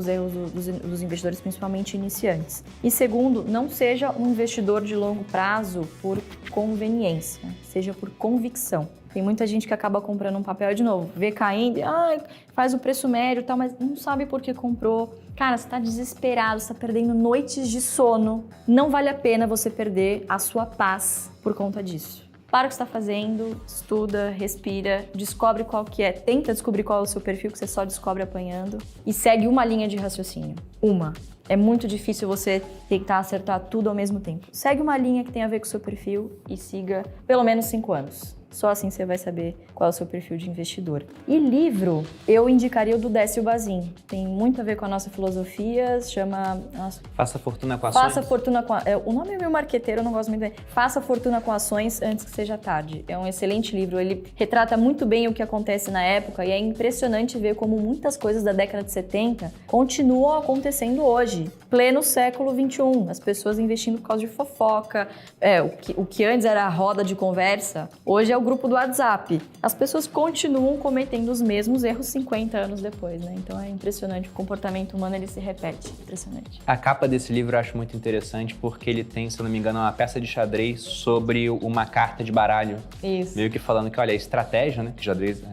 erros dos investidores, principalmente iniciantes. E segundo, não seja um investidor de longo prazo por conveniência, seja por convicção. Tem muita gente que acaba comprando um papel de novo, vê caindo, faz o preço médio e tal, mas não sabe por que comprou. Cara, você está desesperado, você está perdendo noites de sono. Não vale a pena você perder a sua paz por conta disso. Para o que você está fazendo, estuda, respira, descobre qual que é, tenta descobrir qual é o seu perfil, que você só descobre apanhando, e segue uma linha de raciocínio. Uma. É muito difícil você tentar acertar tudo ao mesmo tempo. Segue uma linha que tem a ver com o seu perfil e siga pelo menos 5 anos. Só assim você vai saber qual é o seu perfil de investidor. E livro, eu indicaria o do Décio Bazin. Tem muito a ver com a nossa filosofia, chama... Faça Fortuna com Ações. Faça Fortuna com... o nome é meio marqueteiro, eu não gosto muito bem. Faça Fortuna com Ações antes que seja tarde. É um excelente livro, ele retrata muito bem o que acontece na época e é impressionante ver como muitas coisas da década de 70 continuam acontecendo hoje, pleno século XXI. As pessoas investindo por causa de fofoca, o que antes era a roda de conversa, hoje é o grupo do WhatsApp. As pessoas continuam cometendo os mesmos erros 50 anos depois, né? Então é impressionante, o comportamento humano ele se repete, impressionante. A capa desse livro eu acho muito interessante porque ele tem, se eu não me engano, uma peça de xadrez sobre uma carta de baralho. Isso. Meio que falando que, olha, a estratégia, né?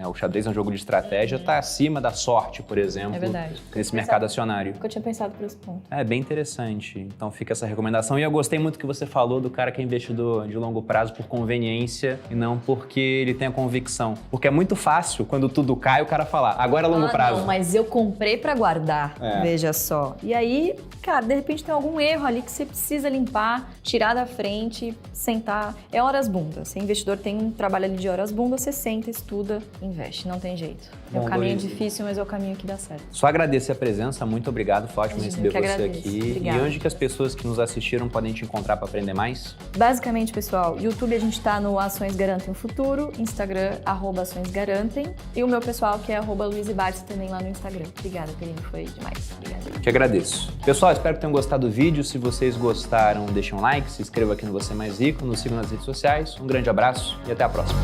O xadrez é um jogo de estratégia, tá acima da sorte, por exemplo. É verdade. Nesse mercado acionário. Nunca tinha pensado por esse ponto. É bem interessante. Então fica essa recomendação. E eu gostei muito que você falou do cara que é investidor de longo prazo por conveniência e não porque ele tem a convicção. Porque é muito fácil, quando tudo cai, o cara falar, agora é longo prazo. Não, mas eu comprei pra guardar, veja só. E aí, cara, de repente tem algum erro ali que você precisa limpar, tirar da frente, sentar. É horas bunda. Se investidor tem um trabalho ali de horas bunda, você senta, estuda, investe. Não tem jeito. É um caminho difícil, mas é o caminho que dá certo. Só agradecer a presença, muito obrigado, foi ótimo receber você aqui. Obrigada. E onde que as pessoas que nos assistiram podem te encontrar para aprender mais? Basicamente, pessoal, YouTube a gente tá no Ações Garantem o Futuro, Instagram, @Ações Garantem, e o meu pessoal que é @LuizBartz também lá no Instagram. Obrigada, Perini, foi demais. Obrigada. Te agradeço. Pessoal, espero que tenham gostado do vídeo. Se vocês gostaram, deixem um like, se inscreva aqui no Você Mais Rico, nos sigam nas redes sociais. Um grande abraço e até a próxima.